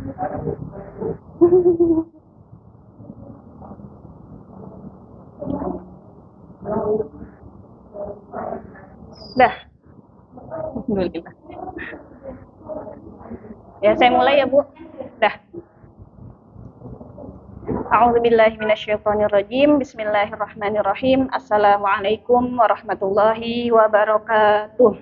Dah, alhamdulillah. Ya, saya mulai ya, Bu. Dah. A'udzubillahi minasyaitonirrajim. Bismillahirrahmanirrahim. Assalamualaikum warahmatullahi wabarakatuh.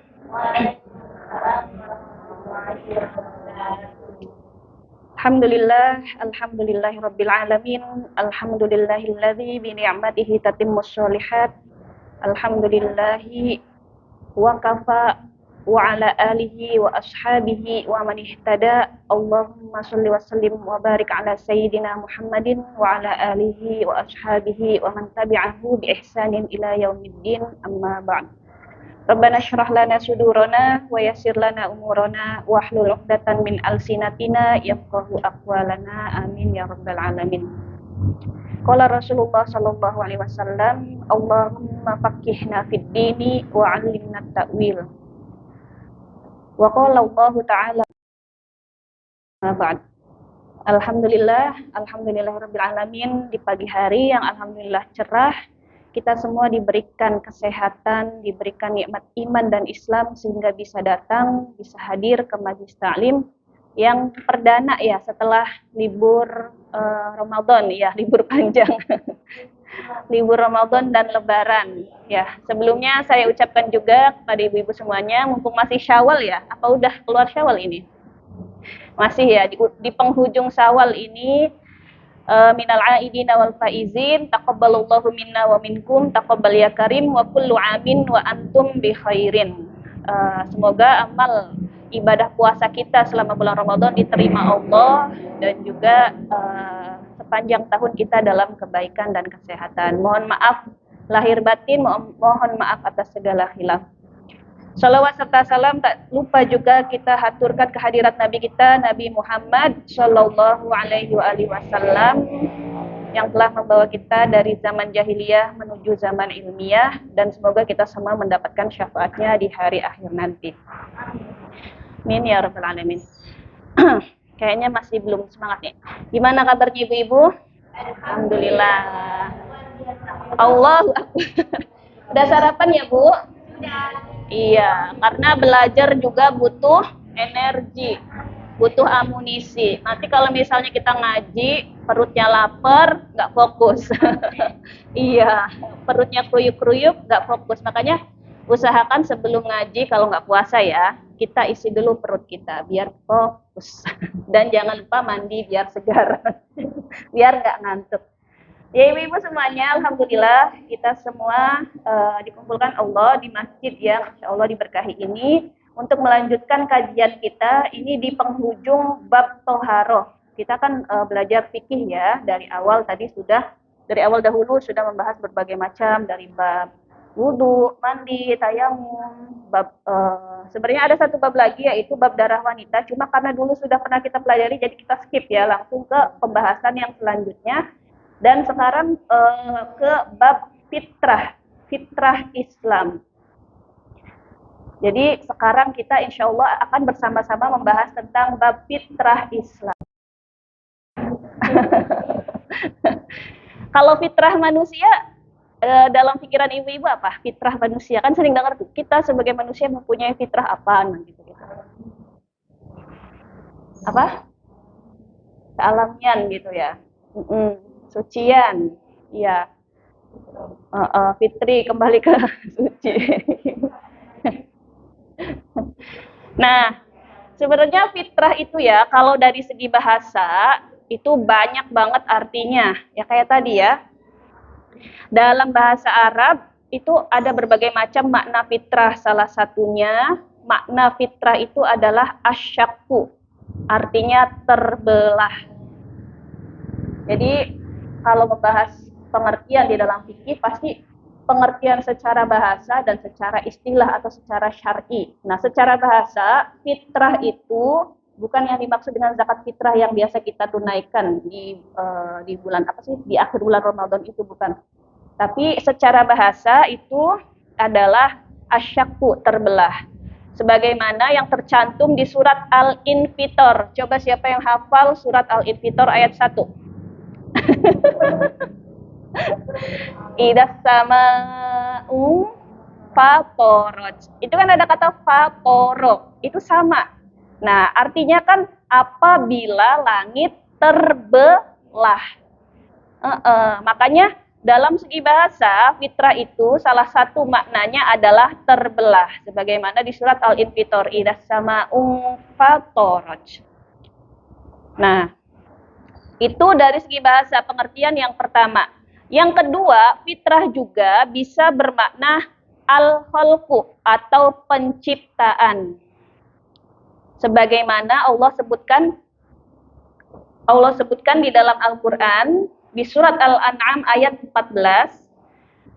Alhamdulillah, alhamdulillahirabbil alamin. Alhamdulillahilladzi bi ni'matihi tatimmus sholihat. Alhamdulillahi wa kafa wa ala alihi wa ashabihi wa man ihtada. Allahumma shalli wa sallim wa barik ala sayyidina Muhammadin wa ala alihi wa ashabihi wa man tabi'ahu bi ihsanin ila yaumiddin, amma ba'd. Rabbana shrah lana sudurana wa yassir lana umurana wa hlul 'uqdatan min alsinatina yafqahu aqwalana, amin ya rabbal alamin. Qala Rasulullah sallallahu alaihi wasallam, Allahumma faqihna fid dini wa 'allimna ta'wil. Wa qala Allah ta'ala ba'd. Alhamdulillah, alhamdulillahirabbil alamin. Di pagi hari yang alhamdulillah cerah, kita semua diberikan kesehatan, diberikan nikmat iman dan Islam sehingga bisa datang, bisa hadir ke majelis taklim yang perdana ya setelah libur Ramadan ya, libur panjang. Libur Ramadan dan Lebaran. Ya, sebelumnya saya ucapkan juga kepada ibu-ibu semuanya, mumpung masih Syawal ya, apa udah keluar Syawal ini? Masih ya, di penghujung Syawal ini, minal aidina wal faizin, taqabbalallahu minna wa minkum, taqabbal ya karim, wa kullu amin wa antum bi khairin. Semoga amal ibadah puasa kita selama bulan Ramadan diterima Allah dan juga sepanjang tahun kita dalam kebaikan dan kesehatan. Mohon maaf lahir batin, mohon maaf atas segala khilaf. Salawat serta salam tak lupa juga kita haturkan kehadirat Nabi kita, Nabi Muhammad Sallallahu Alaihi Wasallam, yang telah membawa kita dari zaman jahiliyah menuju zaman ilmiah, dan semoga kita semua mendapatkan syafaatnya di hari akhir nanti. Amin ya rabbal alamin. Kayaknya masih belum semangat nih. Gimana kabarnya ibu-ibu? Alhamdulillah. Allahu akbar. Udah sarapan ya, Bu? Iya, karena belajar juga butuh energi, butuh amunisi. Nanti kalau misalnya kita ngaji, perutnya lapar, nggak fokus. Iya, perutnya kruyuk-kruyuk, nggak fokus. Makanya usahakan sebelum ngaji, kalau nggak puasa ya, kita isi dulu perut kita, biar fokus. Dan jangan lupa mandi biar segar, biar nggak ngantuk. Ya ibu-ibu semuanya, alhamdulillah kita semua dikumpulkan Allah di masjid yang insya Allah diberkahi ini untuk melanjutkan kajian kita ini di penghujung bab toharoh. Kita kan belajar fikih ya, dari awal dahulu sudah membahas berbagai macam, dari bab wudu, mandi, tayamum, bab sebenarnya ada satu bab lagi yaitu bab darah wanita, cuma karena dulu sudah pernah kita pelajari jadi kita skip ya, langsung ke pembahasan yang selanjutnya. Dan sekarang ke bab fitrah Islam. Jadi sekarang kita insya Allah akan bersama-sama membahas tentang bab fitrah Islam. Kalau fitrah manusia, dalam pikiran ibu-ibu apa? Fitrah manusia, kan sering dengar tuh, kita sebagai manusia mempunyai fitrah apa? Gitu. Apa? Kealamian gitu ya. Sucian, ya. Fitri kembali ke suci. Nah, sebenarnya fitrah itu ya, kalau dari segi bahasa itu banyak banget artinya. Ya kayak tadi ya, dalam bahasa Arab itu ada berbagai macam makna fitrah. Salah satunya makna fitrah itu adalah asyakku, artinya terbelah. Jadi kalau membahas pengertian di dalam fikih, pasti pengertian secara bahasa dan secara istilah atau secara syar'i. Nah, secara bahasa, fitrah itu bukan yang dimaksud dengan zakat fitrah yang biasa kita tunaikan di bulan di akhir bulan Ramadan, itu bukan. Tapi secara bahasa itu adalah asyakku, terbelah. sebagaimana yang tercantum di surat Al-Infitor. Coba siapa yang hafal surat Al-Infitor ayat 1? Idas sama'u fatorot. Itu kan ada kata fatoro. Itu sama. Nah, artinya kan apabila langit terbelah. Makanya dalam segi bahasa, fitrah itu salah satu maknanya adalah terbelah. Sebagaimana di surat Al-Infitor. Idas sama'u fatorot. Nah, itu dari segi bahasa, pengertian yang pertama. Yang kedua, fitrah juga bisa bermakna al-khalqu atau penciptaan. Sebagaimana Allah sebutkan di dalam Al-Qur'an di surat Al-An'am ayat 14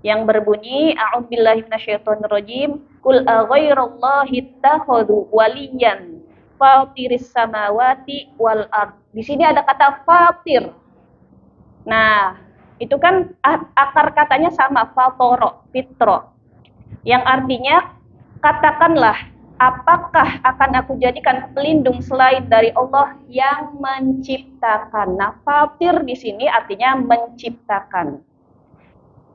yang berbunyi a'udzubillahi minasyaitonirrajim qul aghairallahi ittakhadhu waliyan fatiris samawati wal ard. Di sini ada kata fatir. Nah, itu kan akar katanya sama, fatoro, fitro. Yang artinya, katakanlah, apakah akan aku jadikan pelindung selain dari Allah yang menciptakan? Nah, fatir di sini artinya menciptakan.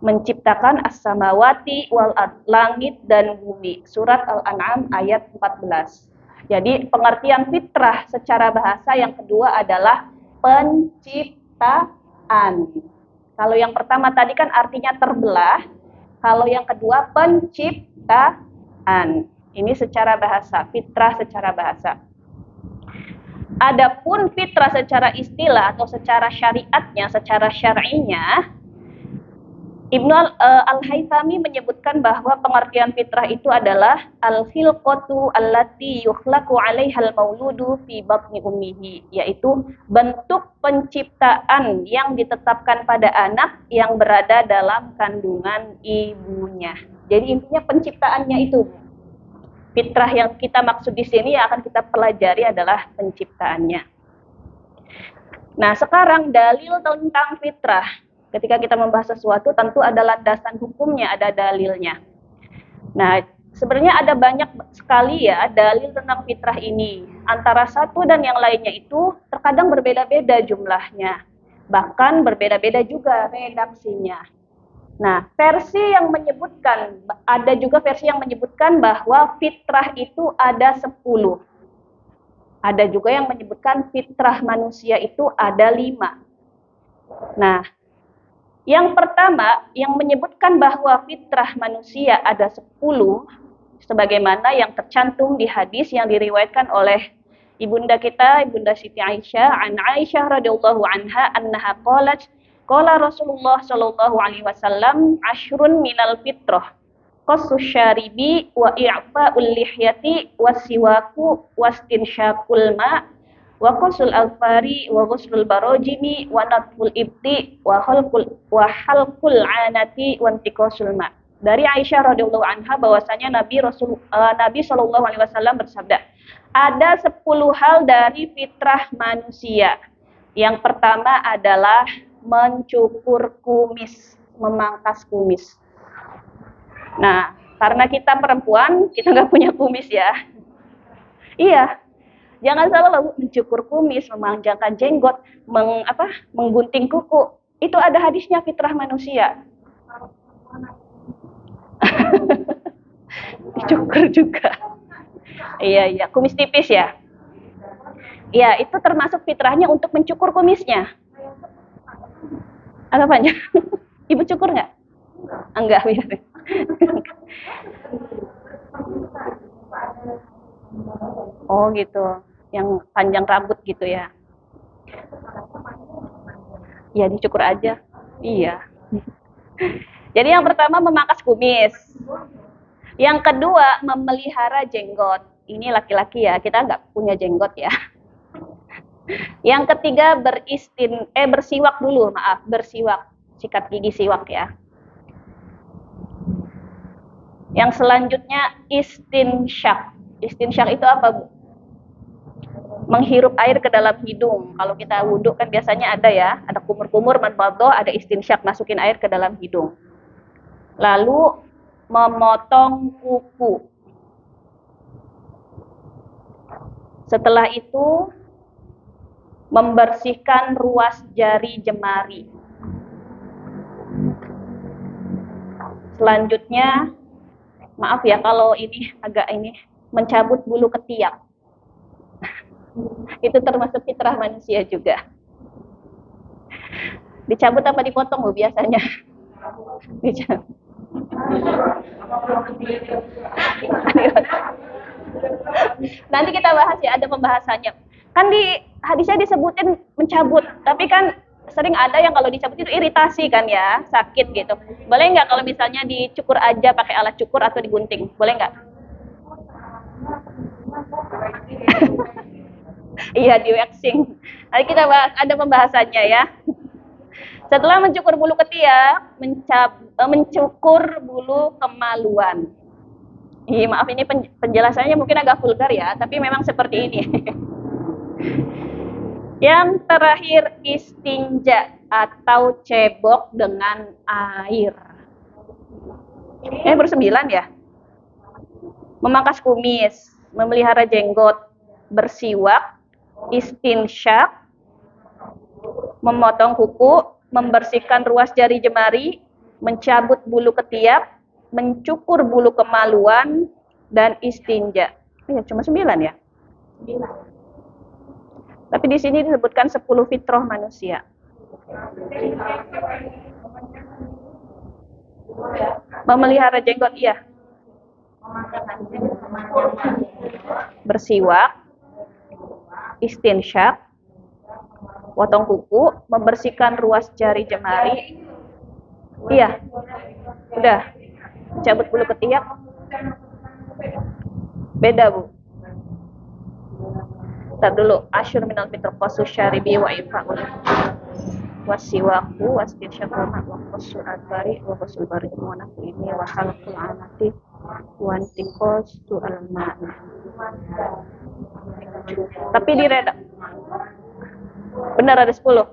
Menciptakan as-samawati wal ard, langit dan bumi. Surat Al-An'am ayat 14. Jadi pengertian fitrah secara bahasa yang kedua adalah penciptaan. Kalau yang pertama tadi kan artinya terbelah, kalau yang kedua penciptaan. Ini secara bahasa, fitrah secara bahasa. Adapun fitrah secara istilah atau secara syariatnya, secara syar'inya, Ibnu Al-Haythami menyebutkan bahwa pengertian fitrah itu adalah al-khilqatu allati yukhlaqu 'alaihal mauludu fi batni ummihi, yaitu bentuk penciptaan yang ditetapkan pada anak yang berada dalam kandungan ibunya. Jadi intinya penciptaannya itu. Fitrah yang kita maksud di sini yang akan kita pelajari adalah penciptaannya. Nah, sekarang dalil tentang fitrah. Ketika kita membahas sesuatu, tentu ada landasan hukumnya, ada dalilnya. Nah, sebenarnya ada banyak sekali ya dalil tentang fitrah ini. Antara satu dan yang lainnya itu terkadang berbeda-beda jumlahnya. Bahkan berbeda-beda juga redaksinya. Nah, versi yang menyebutkan, ada juga versi yang menyebutkan bahwa fitrah itu ada 10. Ada juga yang menyebutkan fitrah manusia itu ada 5. Nah, yang pertama, yang menyebutkan bahwa fitrah manusia ada 10, sebagaimana yang tercantum di hadis yang diriwayatkan oleh ibunda kita, Ibunda Siti Aisyah, an Aisyah radhiyallahu anha, annaha qalat, qala Rasulullah sallallahu alaihi wasallam, ashrun minal fitrah, qassus syaribi wa i'fa'ul lihyati wasiwaku wastinsyaqul ma' wa qasul alfari wa ghuslul barajimi wa natful ibti wa halqul anati wa intiqasul ma. Dari Aisyah radhiyallahu anha bahwasanya Nabi sallallahu alaihi wasallam bersabda, ada 10 hal dari fitrah manusia. Yang pertama adalah mencukur kumis, memangkas kumis. Nah, karena kita perempuan, kita nggak punya kumis ya. Iya. Jangan salah mencukur kumis, memanjangkan jenggot, menggunting kuku. Itu ada hadisnya fitrah manusia. Dicukur juga. Iya, kumis tipis ya. Iya, itu termasuk fitrahnya untuk mencukur kumisnya. Agak panjang. Ibu cukur nggak? Enggak, biar. Oh gitu. Yang panjang rambut gitu ya. Ya dicukur aja. Iya. Jadi yang pertama memangkas kumis. Yang kedua memelihara jenggot. Ini laki-laki ya, kita nggak punya jenggot ya. Yang ketiga bersiwak dulu, bersiwak. Sikat gigi siwak ya. Yang selanjutnya istinsyak. Istinsyak itu apa, Bu? Menghirup air ke dalam hidung. Kalau kita wudhu kan biasanya ada ya, ada kumur-kumur, manfadho, ada istinsyak, masukin air ke dalam hidung. Lalu memotong kuku. Setelah itu membersihkan ruas jari jemari. Selanjutnya, maaf ya kalau ini agak mencabut bulu ketiak. Itu termasuk fitrah manusia juga. Dicabut apa dipotong Bu biasanya? Dicabut. Nanti kita bahas ya, ada pembahasannya. Kan di hadisnya disebutin mencabut, tapi kan sering ada yang kalau dicabut itu iritasi kan ya, sakit gitu. Boleh nggak kalau misalnya dicukur aja pakai alat cukur atau digunting? Boleh nggak? Iya, di waxing. Nanti kita bahas, ada pembahasannya ya. Setelah mencukur bulu ketiak, mencukur bulu kemaluan. Maaf ini penjelasannya mungkin agak vulgar ya, tapi memang seperti ini. Yang terakhir istinja atau cebok dengan air. Ini bersembilan ya. Memangkas kumis, memelihara jenggot, bersiwak, istinsyak, memotong kuku, membersihkan ruas jari jemari, mencabut bulu ketiak, mencukur bulu kemaluan, dan istinja. Ya, cuma 9 ya? 9. Tapi di sini disebutkan 10 fitrah manusia. Memelihara jenggot, iya. Bersiwak, istinsyak, potong kuku, membersihkan ruas jari jemari. Iya. Udah. Cabut bulu ketiak. Beda, Bu. Ntar dulu. Asyur minal fitr qasus syaribi wa ifa'ul wasiwaku wastinsyakrama wa qasul adbari wa qasul bari wa nafil ini wa halqul anati wa antiqos tu al-ma'na. Tapi di redak benar ada 10.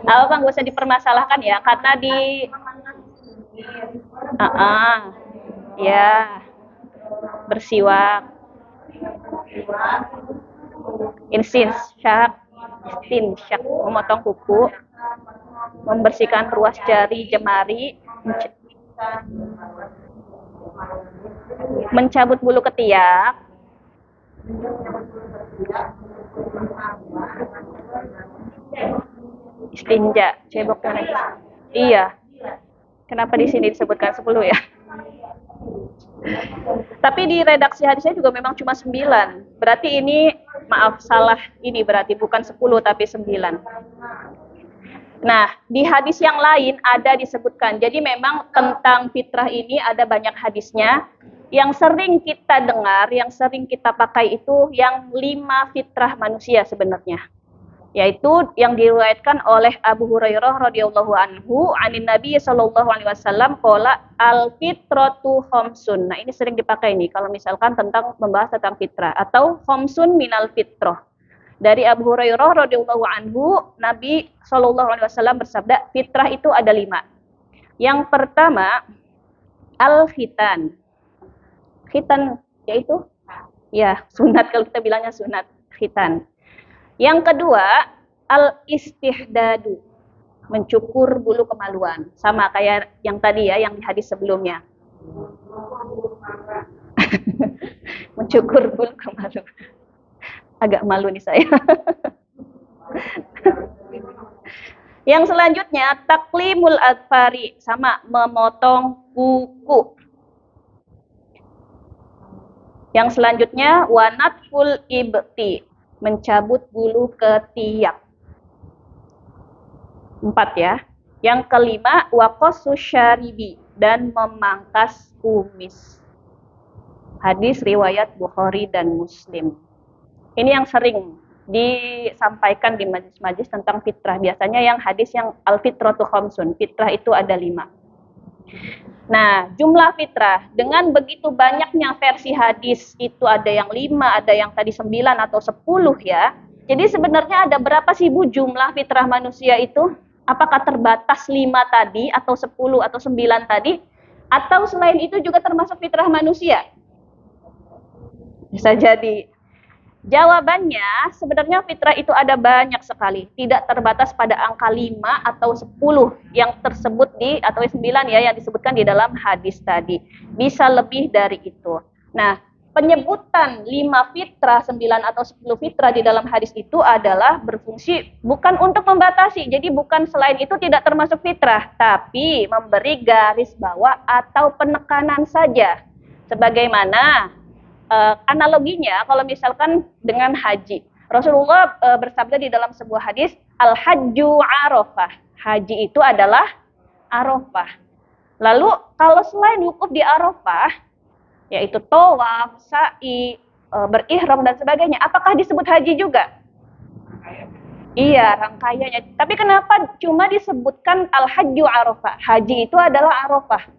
Apa nggak usah dipermasalahkan ya, karena di ya bersiwak, istinsyak, memotong kuku, membersihkan ruas jari jemari, mencabut bulu ketiak, istinja, cebok dan iya. Kenapa di sini disebutkan 10 ya? Tapi di redaksi hadisnya juga memang cuma 9. Berarti ini, maaf salah, ini berarti bukan 10 tapi 9. Nah, di hadis yang lain ada disebutkan. Jadi memang tentang fitrah ini ada banyak hadisnya. Yang sering kita dengar, yang sering kita pakai itu yang 5 fitrah manusia sebenarnya. Yaitu yang diriwayatkan oleh Abu Hurairah radhiyallahu anhu anin Nabi sallallahu alaihi wasallam qala al fitratu khamsun. Nah, ini sering dipakai nih kalau misalkan tentang membahas tentang fitrah atau khamsun minal fitrah. Dari Abu Hurairah radhiyallahu anhu, Nabi sallallahu alaihi wasallam bersabda, fitrah itu ada 5. Yang pertama al khitan. Khitan yaitu ya sunat, kalau kita bilangnya sunat, khitan. Yang kedua, al-istihdadu, mencukur bulu kemaluan. Sama kayak yang tadi ya, yang di hadis sebelumnya. Mencukur bulu kemaluan. Agak malu nih saya. Yang selanjutnya, taklimul adfari, sama memotong kuku. Yang selanjutnya, wanatful ibti, mencabut bulu ketiak. 4 ya. Yang kelima, waqasus syaribi, dan memangkas kumis. Hadis riwayat Bukhari dan Muslim. Ini yang sering disampaikan di majlis-majlis tentang fitrah. Biasanya yang hadis yang al-fitratu khamsun, fitrah itu ada 5. Nah, jumlah fitrah dengan begitu banyaknya versi hadis, itu ada yang 5, ada yang tadi 9 atau 10 ya. Jadi sebenarnya ada berapa sih Bu jumlah fitrah manusia itu? Apakah terbatas 5 tadi atau 10 atau 9 tadi? Atau selain itu juga termasuk fitrah manusia? Bisa jadi. Jawabannya, sebenarnya fitrah itu ada banyak sekali. Tidak terbatas pada angka 5 atau 10 yang tersebut atau 9 ya, yang disebutkan di dalam hadis tadi. Bisa lebih dari itu. Nah, penyebutan 5 fitrah, 9 atau 10 fitrah di dalam hadis itu adalah berfungsi bukan untuk membatasi. Jadi bukan selain itu tidak termasuk fitrah, tapi memberi garis bawah atau penekanan saja. Sebagaimana analoginya kalau misalkan dengan haji. Rasulullah bersabda di dalam sebuah hadis, al-hajju arafah. Haji itu adalah Arafah. Lalu kalau selain wukuf di Arafah, yaitu tawaf, sa'i, berihram dan sebagainya, apakah disebut haji juga? Iya, rangkaiannya. Tapi kenapa cuma disebutkan al-hajju arafah? Haji itu adalah Arafah.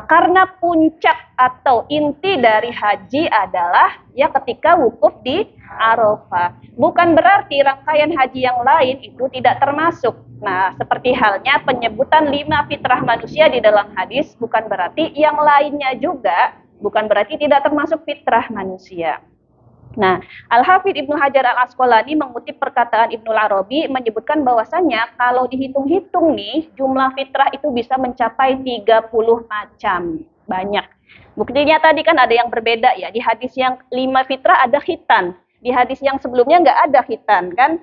Karena puncak atau inti dari haji adalah ya ketika wukuf di Arafah. Bukan berarti rangkaian haji yang lain itu tidak termasuk. Nah, seperti halnya penyebutan 5 fitrah manusia di dalam hadis, bukan berarti yang lainnya juga, bukan berarti tidak termasuk fitrah manusia. Nah, Al-Hafidz Ibnu Hajar Al-Asqalani mengutip perkataan Ibnu Arabi menyebutkan bahwasanya kalau dihitung-hitung nih, jumlah fitrah itu bisa mencapai 30 macam. Banyak. Buktinya tadi kan ada yang berbeda ya. Di hadis yang 5 fitrah ada khitan. Di hadis yang sebelumnya nggak ada khitan kan.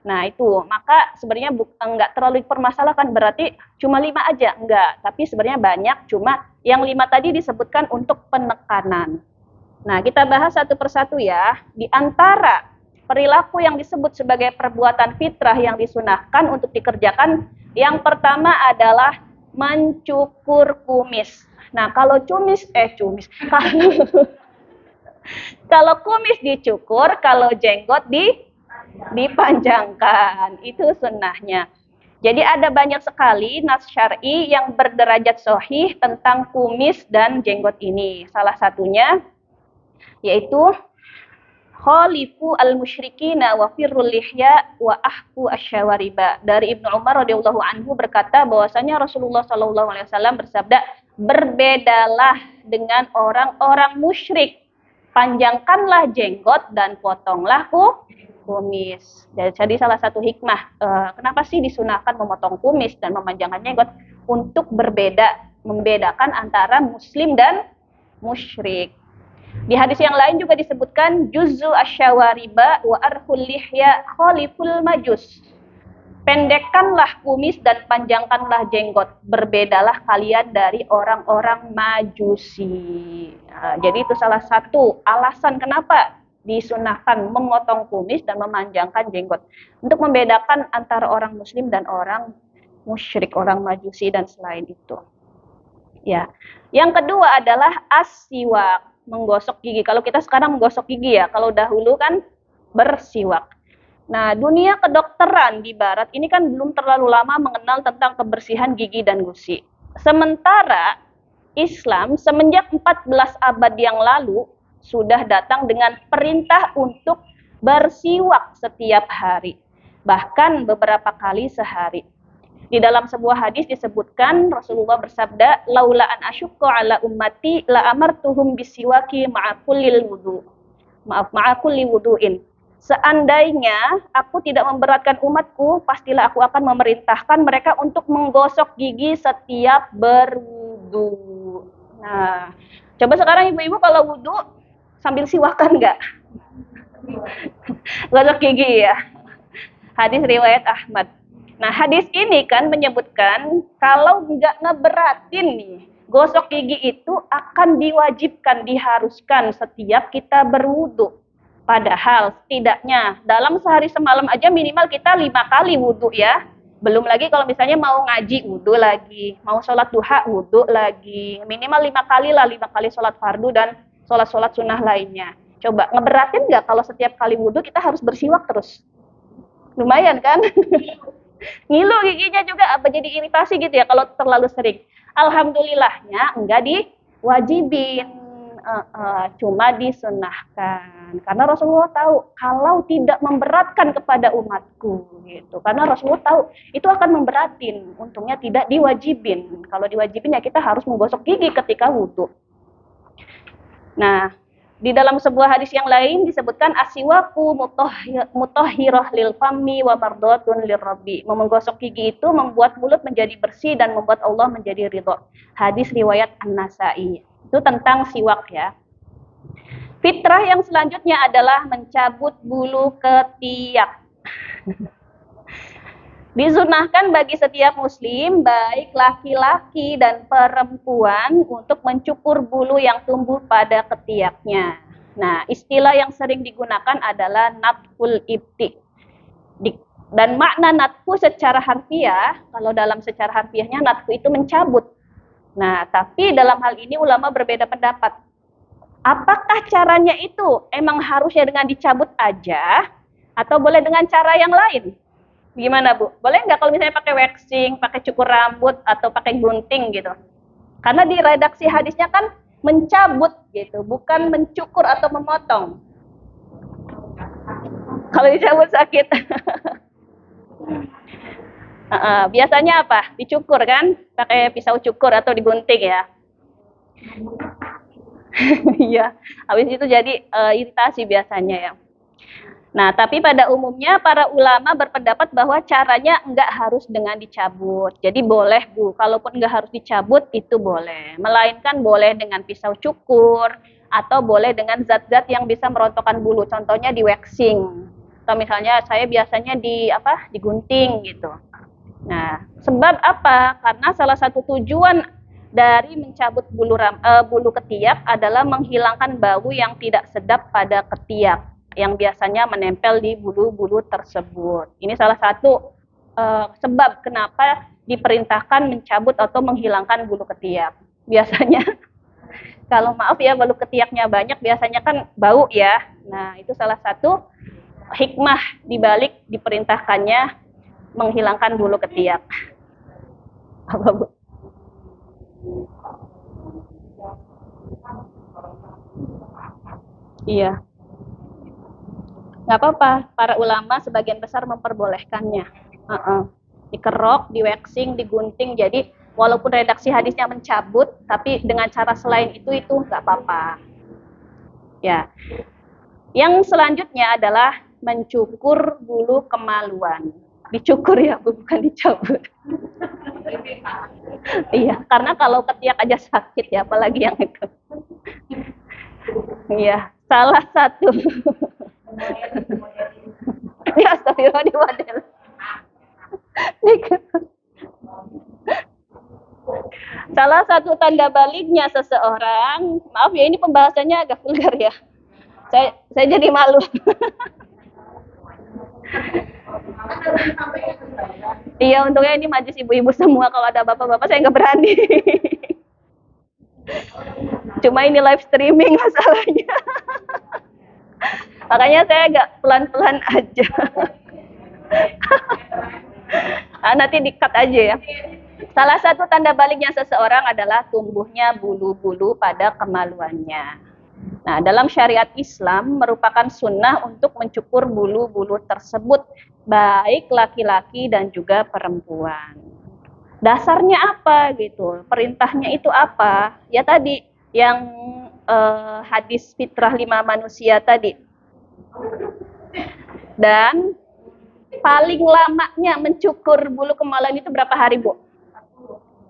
Nah itu, maka sebenarnya nggak terlalu dipermasalahkan, berarti cuma 5 aja. Enggak, tapi sebenarnya banyak, cuma yang 5 tadi disebutkan untuk penekanan. Nah, kita bahas satu persatu ya. Di antara perilaku yang disebut sebagai perbuatan fitrah yang disunahkan untuk dikerjakan, yang pertama adalah mencukur kumis. Nah, kalau kalau kumis dicukur, kalau jenggot dipanjangkan. Itu sunnahnya. Jadi ada banyak sekali nas syar'i yang berderajat sahih tentang kumis dan jenggot ini. Salah satunya yaitu khalifu al-musyrikina wa firrul lihya wa ahfu asyawariba. Dari Ibnu Umar radhiyallahu anhu berkata bahwasanya Rasulullah sallallahu alaihi wasallam bersabda, "Berbedalah dengan orang-orang musyrik. Panjangkanlah jenggot dan potonglah kumis." Jadi salah satu hikmah kenapa sih disunahkan memotong kumis dan memanjangkan jenggot untuk membedakan antara muslim dan musyrik. Di hadis yang lain juga disebutkan juz'u asyawariba wa arhul lihya khaliful majus. Pendekkanlah kumis dan panjangkanlah jenggot. Berbedalah kalian dari orang-orang majusi. Nah, jadi itu salah satu alasan kenapa disunahkan memotong kumis dan memanjangkan jenggot. Untuk membedakan antara orang muslim dan orang musyrik, orang majusi dan selain itu. Ya. Yang kedua adalah as-siwak. Menggosok gigi. Kalau kita sekarang menggosok gigi ya, kalau dahulu kan bersiwak. Nah, dunia kedokteran di barat ini kan belum terlalu lama mengenal tentang kebersihan gigi dan gusi. Sementara Islam semenjak 14 abad yang lalu sudah datang dengan perintah untuk bersiwak setiap hari. Bahkan beberapa kali sehari. Di dalam sebuah hadis disebutkan Rasulullah bersabda, "Laula an asyukka ala ummati la amartuhum bisiwaki ma'a kulli wudu'in." Seandainya aku tidak memberatkan umatku, pastilah aku akan memerintahkan mereka untuk menggosok gigi setiap berwudu. Nah, coba sekarang ibu-ibu kalau wudu sambil siwakan enggak? Gosok gigi ya. Hadis riwayat Ahmad. Nah, hadis ini kan menyebutkan kalau nggak ngeberatin nih, gosok gigi itu akan diwajibkan, diharuskan setiap kita berwudu. Padahal setidaknya dalam sehari semalam aja minimal kita 5 kali wudu ya. Belum lagi kalau misalnya mau ngaji wudu lagi, mau sholat duha wudu lagi. Minimal 5 kali lah, 5 kali sholat fardu dan sholat-sholat sunnah lainnya. Coba ngeberatin nggak kalau setiap kali wudu kita harus bersiwak terus? Lumayan kan? Ngilu giginya juga apa jadi iritasi gitu ya kalau terlalu sering. Alhamdulillahnya enggak diwajibin. cuma disunahkan. Karena Rasulullah tahu kalau tidak memberatkan kepada umatku gitu. Karena Rasulullah tahu itu akan memberatin. Untungnya tidak diwajibin. Kalau diwajibin ya kita harus menggosok gigi ketika wudhu. Nah, di dalam sebuah hadis yang lain disebutkan asiwaku mutahhirah lil fami wa mardatun lirabbi. Menggosok gigi itu membuat mulut menjadi bersih dan membuat Allah menjadi ridho. Hadis riwayat An-Nasa'i. Itu tentang siwak ya. Fitrah yang selanjutnya adalah mencabut bulu ketiak. Disunahkan bagi setiap muslim, baik laki-laki dan perempuan, untuk mencukur bulu yang tumbuh pada ketiaknya. Nah, istilah yang sering digunakan adalah natful ibti. Dan makna natfu secara harfiah, kalau dalam secara harfiahnya natfu itu mencabut. Nah, tapi dalam hal ini ulama berbeda pendapat. Apakah caranya itu emang harusnya dengan dicabut aja, atau boleh dengan cara yang lain? Gimana Bu? Boleh nggak kalau misalnya pakai waxing, pakai cukur rambut, atau pakai gunting gitu? Karena di redaksi hadisnya kan mencabut gitu, bukan mencukur atau memotong. Kalau dicabut sakit. Biasanya apa? Dicukur kan? Pakai pisau cukur atau digunting ya? Iya, habis itu jadi iritasi biasanya ya. Nah, tapi pada umumnya para ulama berpendapat bahwa caranya enggak harus dengan dicabut. Jadi boleh Bu, kalaupun enggak harus dicabut itu boleh. Melainkan boleh dengan pisau cukur atau boleh dengan zat-zat yang bisa merontokkan bulu. Contohnya di waxing. Atau misalnya saya biasanya digunting gitu. Nah, sebab apa? Karena salah satu tujuan dari mencabut bulu ketiak adalah menghilangkan bau yang tidak sedap pada ketiak yang biasanya menempel di bulu-bulu tersebut. Ini salah satu sebab kenapa diperintahkan mencabut atau menghilangkan bulu ketiak. Biasanya, kalau maaf ya bulu ketiaknya banyak, biasanya kan bau ya. Nah, itu salah satu hikmah dibalik diperintahkannya menghilangkan bulu ketiak. Apa Bu? Iya. Nggak apa-apa, para ulama sebagian besar memperbolehkannya. Dikerok, di waxing, digunting. Jadi walaupun redaksi hadisnya mencabut, tapi dengan cara selain itu nggak apa-apa. Ya. Yang selanjutnya adalah mencukur bulu kemaluan. Dicukur ya, bukan dicabut. Iya, karena kalau ketiak aja sakit ya, apalagi yang itu. Iya, salah satu. Ya, astagfirullah di model. Salah satu tanda baliknya seseorang, maaf ya ini pembahasannya agak vulgar ya. Saya jadi malu. Iya, untungnya ini majelis ibu-ibu semua. Kalau ada bapak-bapak saya nggak berani. Cuma ini live streaming masalahnya. Makanya saya agak pelan-pelan aja. Nanti di-cut aja ya. Salah satu tanda baliknya seseorang adalah tumbuhnya bulu-bulu pada kemaluannya. Nah, dalam syariat Islam merupakan sunnah untuk mencukur bulu-bulu tersebut, baik laki-laki dan juga perempuan. Dasarnya apa gitu? Perintahnya itu apa? Ya tadi yang hadis fitrah 5 manusia tadi. Dan paling lamanya mencukur bulu kemaluan itu berapa hari, Bu?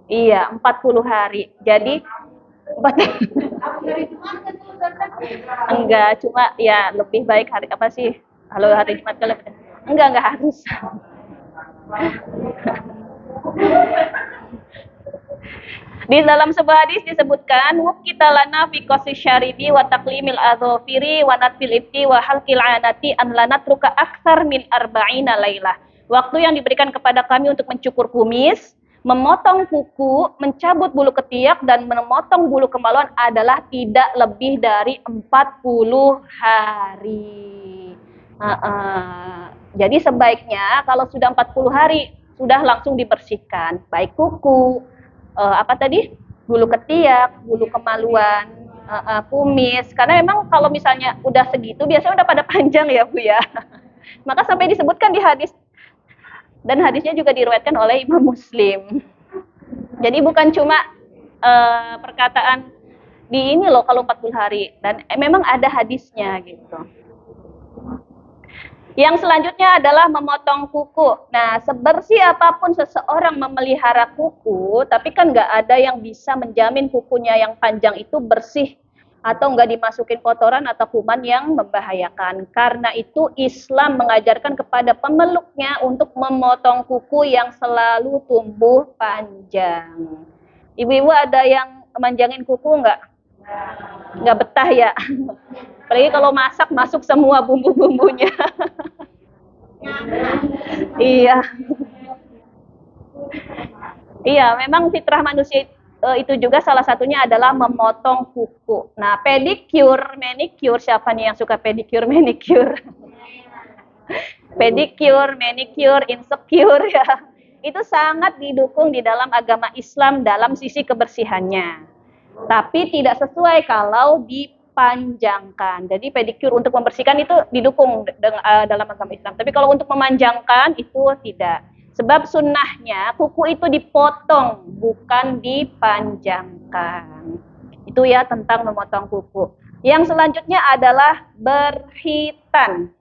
Iya, 40 hari. Jadi enggak, cuma ya lebih baik hari apa sih? Kalau hari Jumat kalau enggak harus. Di dalam sebuah hadis disebutkan wukita lana fi qasi syaribi wa taqlimil adhafiri wa natfil ibti wa halqil anati an lanatruka aktsar min arba'ina lailah. Waktu yang diberikan kepada kami untuk mencukur kumis, memotong kuku, mencabut bulu ketiak dan memotong bulu kemaluan adalah tidak lebih dari 40 hari. Jadi sebaiknya kalau sudah 40 hari sudah langsung dibersihkan, baik kuku, bulu ketiak, bulu kemaluan, kumis. Karena memang kalau misalnya udah segitu biasanya udah pada panjang ya Bu ya. Maka sampai disebutkan di hadis, dan hadisnya juga diriwayatkan oleh Imam Muslim. Jadi bukan cuma perkataan di ini loh kalau 40 hari, dan memang ada hadisnya gitu. Yang selanjutnya adalah memotong kuku. Nah, sebersih apapun seseorang memelihara kuku, tapi kan nggak ada yang bisa menjamin kukunya yang panjang itu bersih atau nggak dimasukin kotoran atau kuman yang membahayakan. Karena itu Islam mengajarkan kepada pemeluknya untuk memotong kuku yang selalu tumbuh panjang. Ibu-ibu ada yang manjangin kuku nggak? Nggak betah ya? Apalagi kalau masak masuk semua bumbu-bumbunya. Iya. Iya, memang fitrah manusia itu juga salah satunya adalah memotong kuku. Nah, pedicure, manicure, siapa nih yang suka pedicure, manicure? Pedicure, manicure, insecure ya. Itu sangat didukung di dalam agama Islam dalam sisi kebersihannya. Tapi tidak sesuai kalau dipanjangkan. Jadi pedicure untuk membersihkan itu didukung dalam agama Islam. Tapi kalau untuk memanjangkan itu tidak. Sebab sunnahnya kuku itu dipotong, bukan dipanjangkan. Itu ya tentang memotong kuku. Yang selanjutnya adalah berkhitan.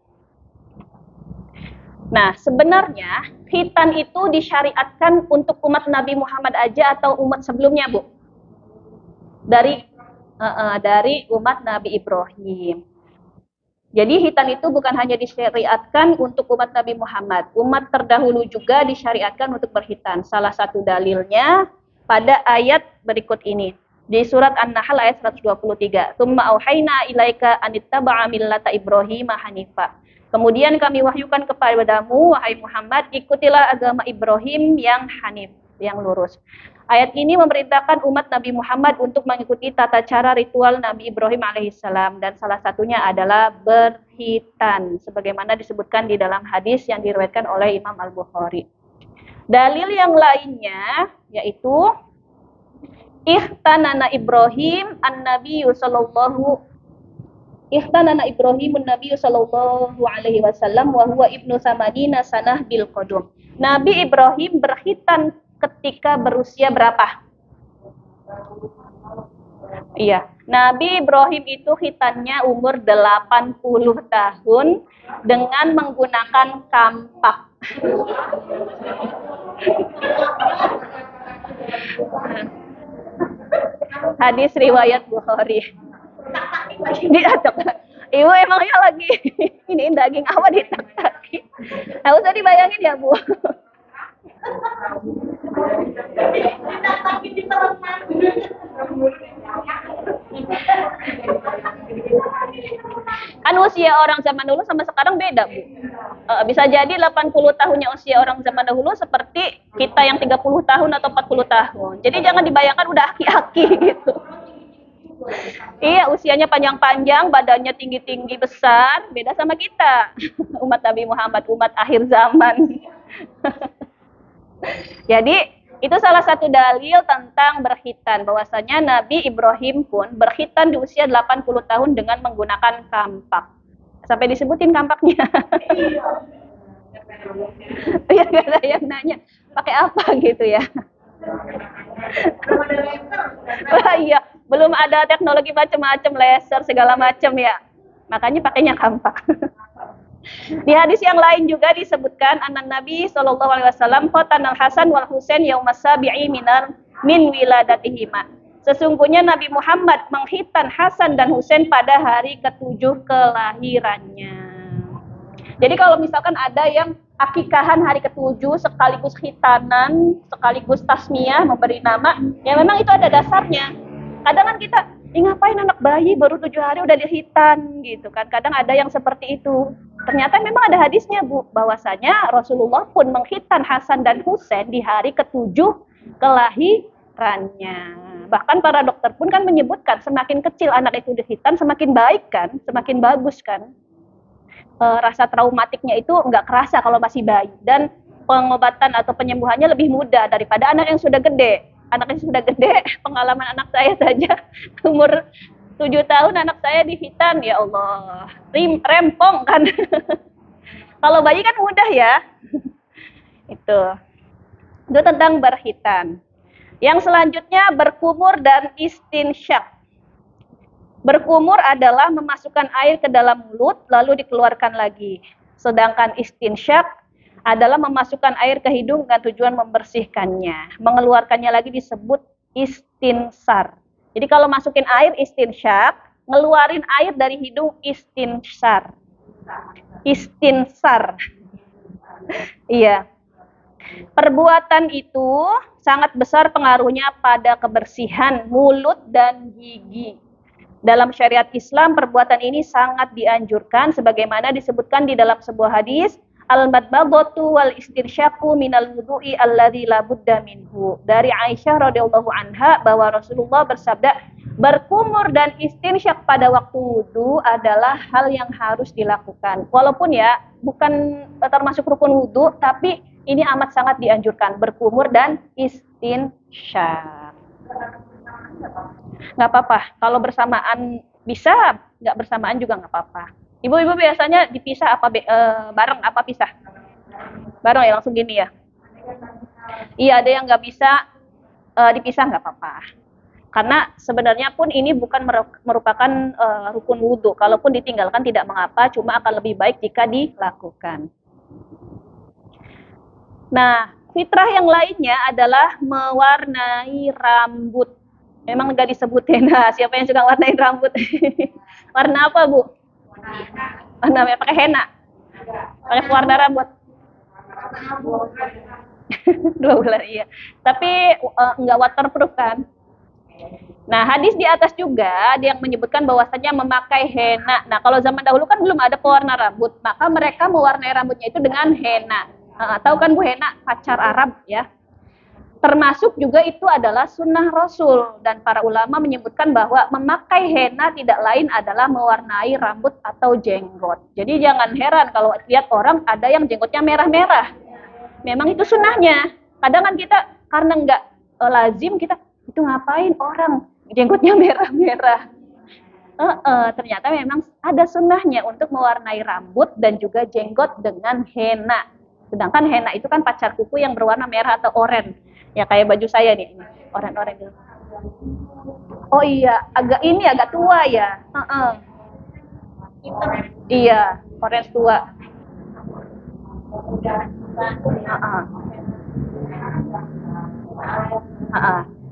Nah, sebenarnya khitan itu disyariatkan untuk umat Nabi Muhammad aja atau umat sebelumnya, Bu? Dari umat Nabi Ibrahim. Jadi khitan itu bukan hanya disyariatkan untuk umat Nabi Muhammad. Umat terdahulu juga disyariatkan untuk berkhitan. Salah satu dalilnya pada ayat berikut ini. Di surat An-Nahl ayat 123. Tsumma auhayna ilaika anittaba'a millata Ibrahim hanifa. Kemudian kami wahyukan kepadamu, wahai Muhammad, ikutilah agama Ibrahim yang hanif, yang lurus. Ayat ini memerintahkan umat Nabi Muhammad untuk mengikuti tata cara ritual Nabi Ibrahim alaihissalam, dan salah satunya adalah berkhitan, sebagaimana disebutkan di dalam hadis yang diriwayatkan oleh Imam Al-Bukhari. Dalil yang lainnya yaitu ihtanana Ibrahim an-Nabiyyu sallallahu ihtanana Ibrahimun Nabiyyu sallallahu alaihi wasallam wa huwa ibnu samanina sanah bil qadum. Nabi Ibrahim berkhitan ketika berusia berapa? Iya, Nabi Ibrahim itu khitannya umur 80 tahun dengan menggunakan kampak. Hadis riwayat Bukhari. Diatok. Ibu emangnya lagi ini daging apa ditak-taki? Nggak usah dibayangin ya, Bu. Kan usia orang zaman dulu sama sekarang beda, Bu. Bisa jadi 80 tahunnya usia orang zaman dahulu seperti kita yang 30 tahun atau 40 tahun. Jadi jangan dibayangkan udah aki-aki gitu. Iya, usianya panjang-panjang, badannya tinggi-tinggi besar, beda sama kita. Umat Nabi Muhammad, umat akhir zaman. Jadi, itu salah satu dalil tentang berkhitan, bahwasanya Nabi Ibrahim pun berkhitan di usia 80 tahun dengan menggunakan kampak. Sampai disebutin kampaknya. Iya, gak ada yang nanya, pakai apa gitu ya. Wah, iya, belum ada teknologi macam-macam, laser segala macam ya. Makanya pakainya kampak. Di hadis yang lain juga disebutkan anak Nabi Shallallahu Alaihi Wasallam khotan al Hasan wal Husain yaumas sabi'i min wiladatihima. Sesungguhnya Nabi Muhammad menghitan Hasan dan Husain pada hari ke-7 kelahirannya. Jadi kalau misalkan ada yang akikahan hari ke-7 sekaligus khitanan, sekaligus tasmiyah, memberi nama, ya memang itu ada dasarnya. Kadang kan kita, ngapain anak bayi baru 7 hari udah dihitan gitu kan. Kadang ada yang seperti itu. Ternyata memang ada hadisnya, Bu, bahwasanya Rasulullah pun menghitan Hasan dan Husain di hari ke-7 kelahirannya. Bahkan para dokter pun kan menyebutkan semakin kecil anak itu dihitan semakin baik kan, semakin bagus kan. Rasa traumatiknya itu nggak kerasa kalau masih bayi, dan pengobatan atau penyembuhannya lebih mudah daripada anak yang sudah gede. Anak yang sudah gede, pengalaman anak saya saja umur 7 tahun anak saya dihitan, ya Allah. Rempong kan. Kalau bayi kan mudah ya. Itu. Itu tentang berhitan. Yang selanjutnya berkumur dan istinsyak. Berkumur adalah memasukkan air ke dalam mulut lalu dikeluarkan lagi. Sedangkan istinsyak adalah memasukkan air ke hidung dengan tujuan membersihkannya. Mengeluarkannya lagi disebut istinsar. Jadi kalau masukin air istinsyak, ngeluarin air dari hidung istinsar. Istinsar. Iya. Perbuatan itu sangat besar pengaruhnya pada kebersihan mulut dan gigi. Dalam syariat Islam, perbuatan ini sangat dianjurkan sebagaimana disebutkan di dalam sebuah hadis, al-madmadatu wal istinsyaku minal wudu'i alladzi la budda minhu. Dari Aisyah radhiyallahu anha bahwa Rasulullah bersabda, berkumur dan istinsyak pada waktu wudu adalah hal yang harus dilakukan. Walaupun ya bukan termasuk rukun wudu, tapi ini amat sangat dianjurkan, berkumur dan istinsyak. Nggak apa-apa, kalau bersamaan bisa, nggak bersamaan juga nggak apa-apa. Ibu-ibu biasanya dipisah apa bareng apa pisah? Bareng ya, langsung gini ya. Iya, ada yang nggak bisa dipisah, nggak apa-apa. Karena sebenarnya pun ini bukan merupakan rukun wudhu. Kalaupun ditinggalkan tidak mengapa, cuma akan lebih baik jika dilakukan. Nah, fitrah yang lainnya adalah mewarnai rambut. Memang nggak disebutin. Nah, siapa yang suka warnain rambut? Warna apa, Bu? Warna pakai henna. Pakai pewarna rambut. 2 bulan, iya. Tapi nggak waterproof kan? Nah, hadis di atas juga ada yang menyebutkan bahwasanya memakai henna. Nah, kalau zaman dahulu kan belum ada pewarna rambut, maka mereka mewarnai rambutnya itu dengan henna. Tahu kan Bu, henna pacar Arab ya. Termasuk juga itu adalah sunnah Rasul, dan para ulama menyebutkan bahwa memakai henna tidak lain adalah mewarnai rambut atau jenggot. Jadi jangan heran kalau lihat orang ada yang jenggotnya merah-merah. Memang itu sunnahnya. Kadang kan kita karena nggak lazim, kita itu ngapain orang jenggotnya merah-merah. Ternyata memang ada sunnahnya untuk mewarnai rambut dan juga jenggot dengan henna. Sedangkan henna itu kan pacar kuku yang berwarna merah atau oranye. Ya kayak baju saya nih, oranye-oranye. Oh iya, agak tua ya. Iya, orange tua.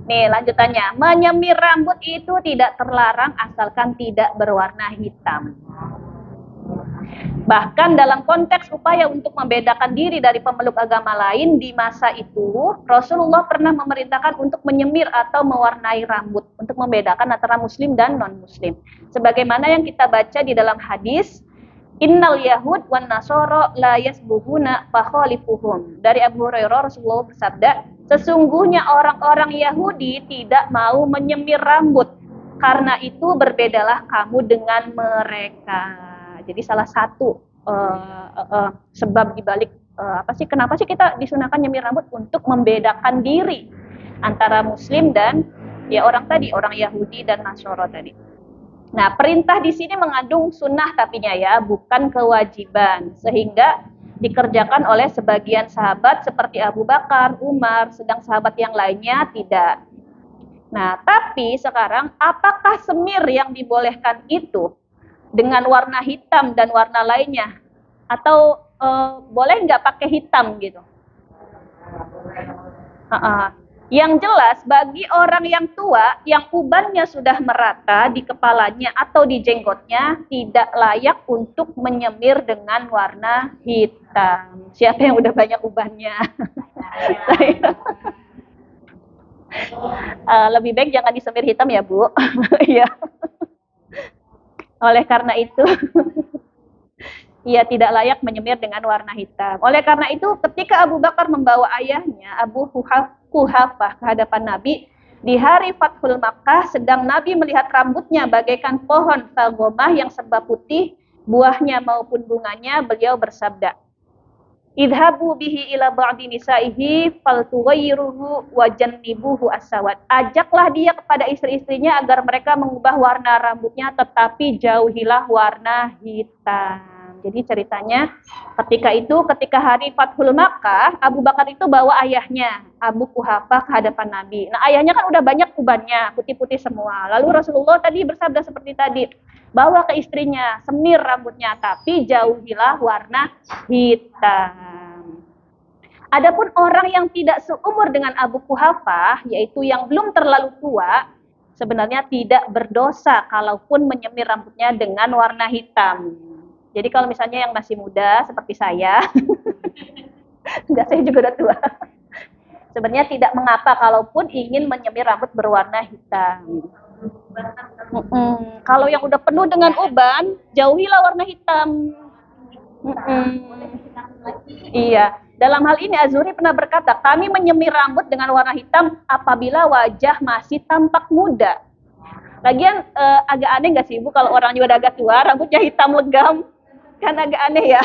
Nih lanjutannya, menyemir rambut itu tidak terlarang asalkan tidak berwarna hitam. Bahkan dalam konteks upaya untuk membedakan diri dari pemeluk agama lain di masa itu, Rasulullah pernah memerintahkan untuk menyemir atau mewarnai rambut untuk membedakan antara muslim dan non-muslim. Sebagaimana yang kita baca di dalam hadis, Innal Yahud wan Nasara la yasbuhuna fakhalifuhum. Dari Abu Hurairah Rasulullah bersabda, sesungguhnya orang-orang Yahudi tidak mau menyemir rambut, karena itu berbedalah kamu dengan mereka. Jadi salah satu sebab dibalik kenapa sih kita disunahkan nyemir rambut, untuk membedakan diri antara muslim dan ya orang Yahudi dan Nasara tadi. Nah, perintah di sini mengandung sunnah tapinya ya, bukan kewajiban, sehingga dikerjakan oleh sebagian sahabat seperti Abu Bakar, Umar, sedang sahabat yang lainnya tidak. Nah, tapi sekarang apakah semir yang dibolehkan itu dengan warna hitam dan warna lainnya, atau boleh nggak pakai hitam gitu? Yang jelas bagi orang yang tua yang ubannya sudah merata di kepalanya atau di jenggotnya, tidak layak untuk menyemir dengan warna hitam. Siapa yang udah banyak ubannya? Lebih baik jangan disemir hitam ya Bu. Iya. Oleh karena itu, ia tidak layak menyemir dengan warna hitam. Oleh karena itu, ketika Abu Bakar membawa ayahnya, Abu Quhafah, ke hadapan Nabi, di hari Fathul Makkah, sedang Nabi melihat rambutnya bagaikan pohon salgomah yang serba putih, buahnya maupun bunganya, beliau bersabda, idhabu bihi ila ba'di nisaihi faltughayyiruhu wa jannibuhu as-sawad. Ajaklah dia kepada istri-istrinya agar mereka mengubah warna rambutnya, tetapi jauhilah warna hitam. Jadi ceritanya ketika hari Fathul Makkah, Abu Bakar itu bawa ayahnya, Abu Quhafah, ke hadapan Nabi. Nah, ayahnya kan udah banyak ubannya, putih-putih semua. Lalu Rasulullah tadi bersabda seperti tadi, bawa ke istrinya, semir rambutnya, tapi jauhilah warna hitam. Adapun orang yang tidak seumur dengan Abu Quhafah, yaitu yang belum terlalu tua, sebenarnya tidak berdosa kalaupun menyemir rambutnya dengan warna hitam. Jadi kalau misalnya yang masih muda seperti saya, enggak, saya juga udah tua. Sebenarnya tidak mengapa kalaupun ingin menyemir rambut berwarna hitam. Kalau yang udah penuh dengan uban, jauhilah warna hitam. Iya. Dalam hal ini Azuri pernah berkata, kami menyemir rambut dengan warna hitam apabila wajah masih tampak muda. Lagian agak aneh nggak sih Ibu kalau orang juga udah agak tua, rambutnya hitam legam? Kan agak aneh ya.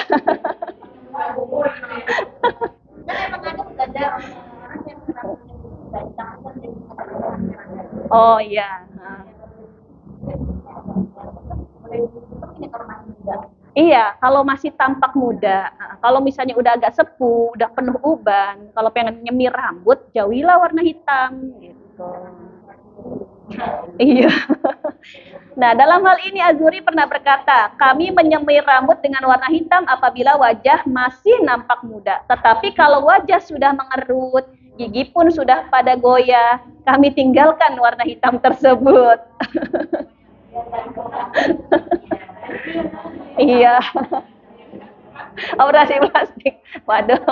Oh iya. Iya, kalau masih tampak muda. Kalau misalnya udah agak sepuh, udah penuh uban, kalau pengen nyemir rambut, jauhilah warna hitam gitu. Iya. Nah, dalam hal ini Azuri pernah berkata, kami menyemir rambut dengan warna hitam apabila wajah masih nampak muda. Tetapi kalau wajah sudah mengerut, gigi pun sudah pada goyah, kami tinggalkan warna hitam tersebut. Iya. Operasi plastik. Waduh.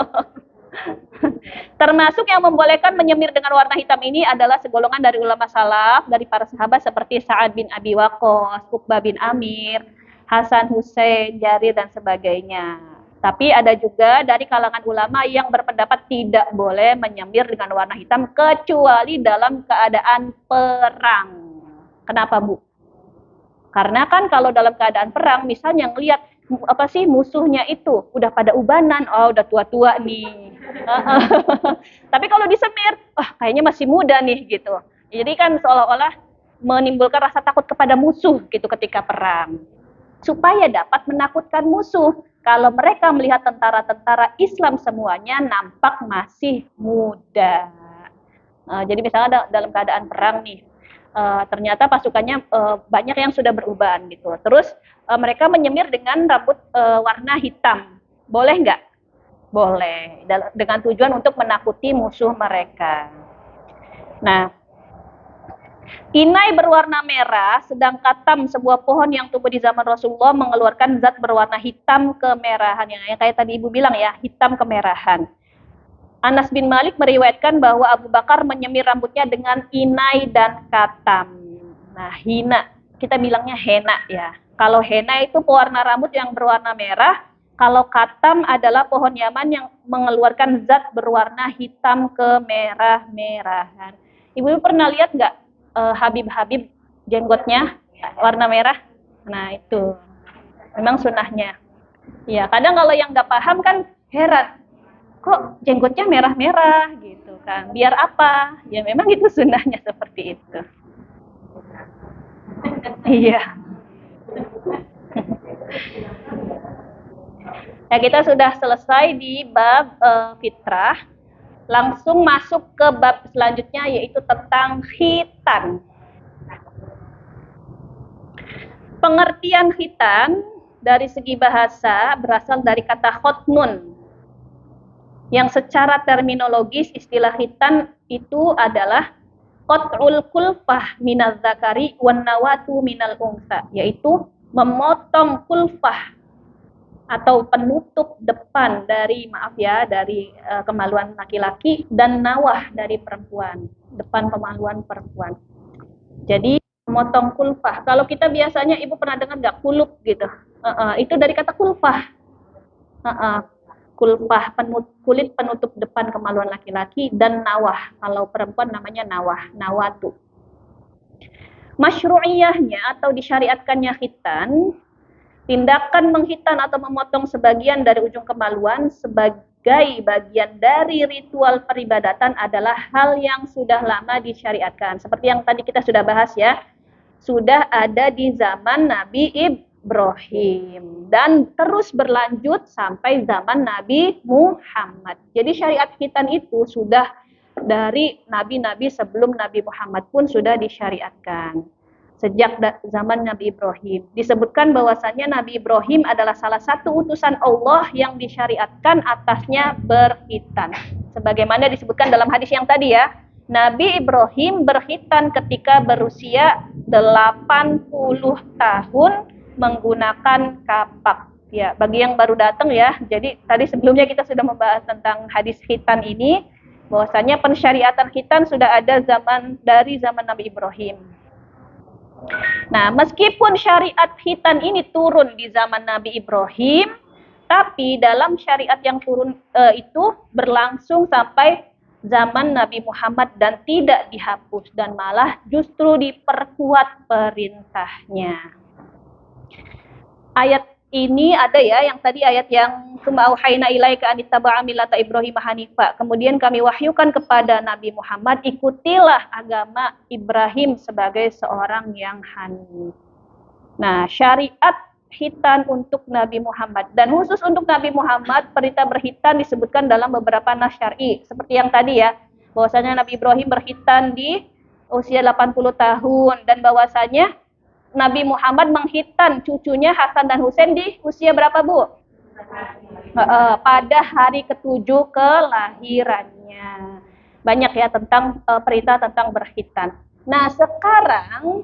Termasuk yang membolehkan menyemir dengan warna hitam ini adalah segolongan dari ulama salaf, dari para sahabat seperti Sa'ad bin Abi Waqqas, Uqbah bin Amir, Hasan Hussein, Jarir, dan sebagainya. Tapi ada juga dari kalangan ulama yang berpendapat tidak boleh menyemir dengan warna hitam kecuali dalam keadaan perang. Kenapa, Bu? Karena kan kalau dalam keadaan perang, misalnya ngelihat apa sih musuhnya itu udah pada ubanan, oh udah tua-tua nih. Tapi kalau disemir, wah kayaknya masih muda nih gitu. Jadi kan seolah-olah menimbulkan rasa takut kepada musuh gitu ketika perang. Supaya dapat menakutkan musuh. Kalau mereka melihat tentara-tentara Islam semuanya nampak masih muda. Jadi misalnya dalam keadaan perang nih, ternyata pasukannya banyak yang sudah beruban gitu. Terus mereka menyemir dengan rambut warna hitam. Boleh nggak? Boleh. Dengan tujuan untuk menakuti musuh mereka. Nah, inai berwarna merah, sedang katam sebuah pohon yang tumbuh di zaman Rasulullah mengeluarkan zat berwarna hitam kemerahan. Yang kayak tadi Ibu bilang ya, hitam kemerahan. Anas bin Malik meriwayatkan bahwa Abu Bakar menyemir rambutnya dengan inai dan katam. Nah, hina, kita bilangnya hena ya. Kalau hena itu pewarna rambut yang berwarna merah, kalau katam adalah pohon Yaman yang mengeluarkan zat berwarna hitam kemerah-merahan. Ibu pernah lihat nggak Habib-Habib jenggotnya warna merah? Nah, itu memang sunnahnya. Ya, kadang kalau yang nggak paham kan heran, kok jenggotnya merah-merah gitu kan, biar apa? Ya memang itu sunnahnya seperti itu. Iya. Ya, kita sudah selesai di bab fitrah. Langsung masuk ke bab selanjutnya yaitu tentang khitan. Pengertian khitan dari segi bahasa berasal dari kata khotnun, yang secara terminologis istilah khitan itu adalah qat'ul kulfah minal zakari wan nawatu minal unsa, yaitu memotong kulfah atau penutup depan dari kemaluan laki-laki dan nawah dari perempuan, depan kemaluan perempuan. Jadi memotong kulfah. Kalau kita biasanya Ibu pernah dengar nggak kulup gitu? Itu dari kata kulfah. Kulfah kulit penutup depan kemaluan laki-laki dan nawah. Kalau perempuan namanya nawah, nawatu. Masyru'iyahnya atau disyariatkannya khitan Tindakan menghitan atau memotong sebagian dari ujung kemaluan sebagai bagian dari ritual peribadatan adalah hal yang sudah lama disyariatkan. Seperti yang tadi kita sudah bahas ya, sudah ada di zaman Nabi Ibrahim dan terus berlanjut sampai zaman Nabi Muhammad. Jadi syariat khitan itu sudah dari nabi-nabi sebelum Nabi Muhammad pun sudah disyariatkan. Sejak zaman Nabi Ibrahim. Disebutkan bahwasannya Nabi Ibrahim adalah salah satu utusan Allah yang disyariatkan atasnya berkhitan. Sebagaimana disebutkan dalam hadis yang tadi ya, Nabi Ibrahim berkhitan ketika berusia 80 tahun menggunakan kapak. Ya, bagi yang baru datang ya, jadi tadi sebelumnya kita sudah membahas tentang hadis khitan ini, bahwasanya pensyariatan khitan sudah ada dari zaman Nabi Ibrahim. Nah, meskipun syariat khitan ini turun di zaman Nabi Ibrahim, tapi dalam syariat yang turun itu berlangsung sampai zaman Nabi Muhammad dan tidak dihapus dan malah justru diperkuat perintahnya. Ayat ini ada ya, yang tadi ayat yang summa auhayna ilaika an ittaba'a millata Ibrahim hanifa. Kemudian kami wahyukan kepada Nabi Muhammad, ikutilah agama Ibrahim sebagai seorang yang hanif. Nah, syariat khitan untuk Nabi Muhammad dan khusus untuk Nabi Muhammad, perintah berkhitan disebutkan dalam beberapa nas syar'i. Seperti yang tadi ya, bahwasanya Nabi Ibrahim berkhitan di usia 80 tahun dan bahwasanya Nabi Muhammad mengkhitan cucunya Hasan dan Husain di usia berapa, Bu? Pada hari ke-7 kelahirannya. Banyak ya tentang perintah tentang berkhitan. Nah, sekarang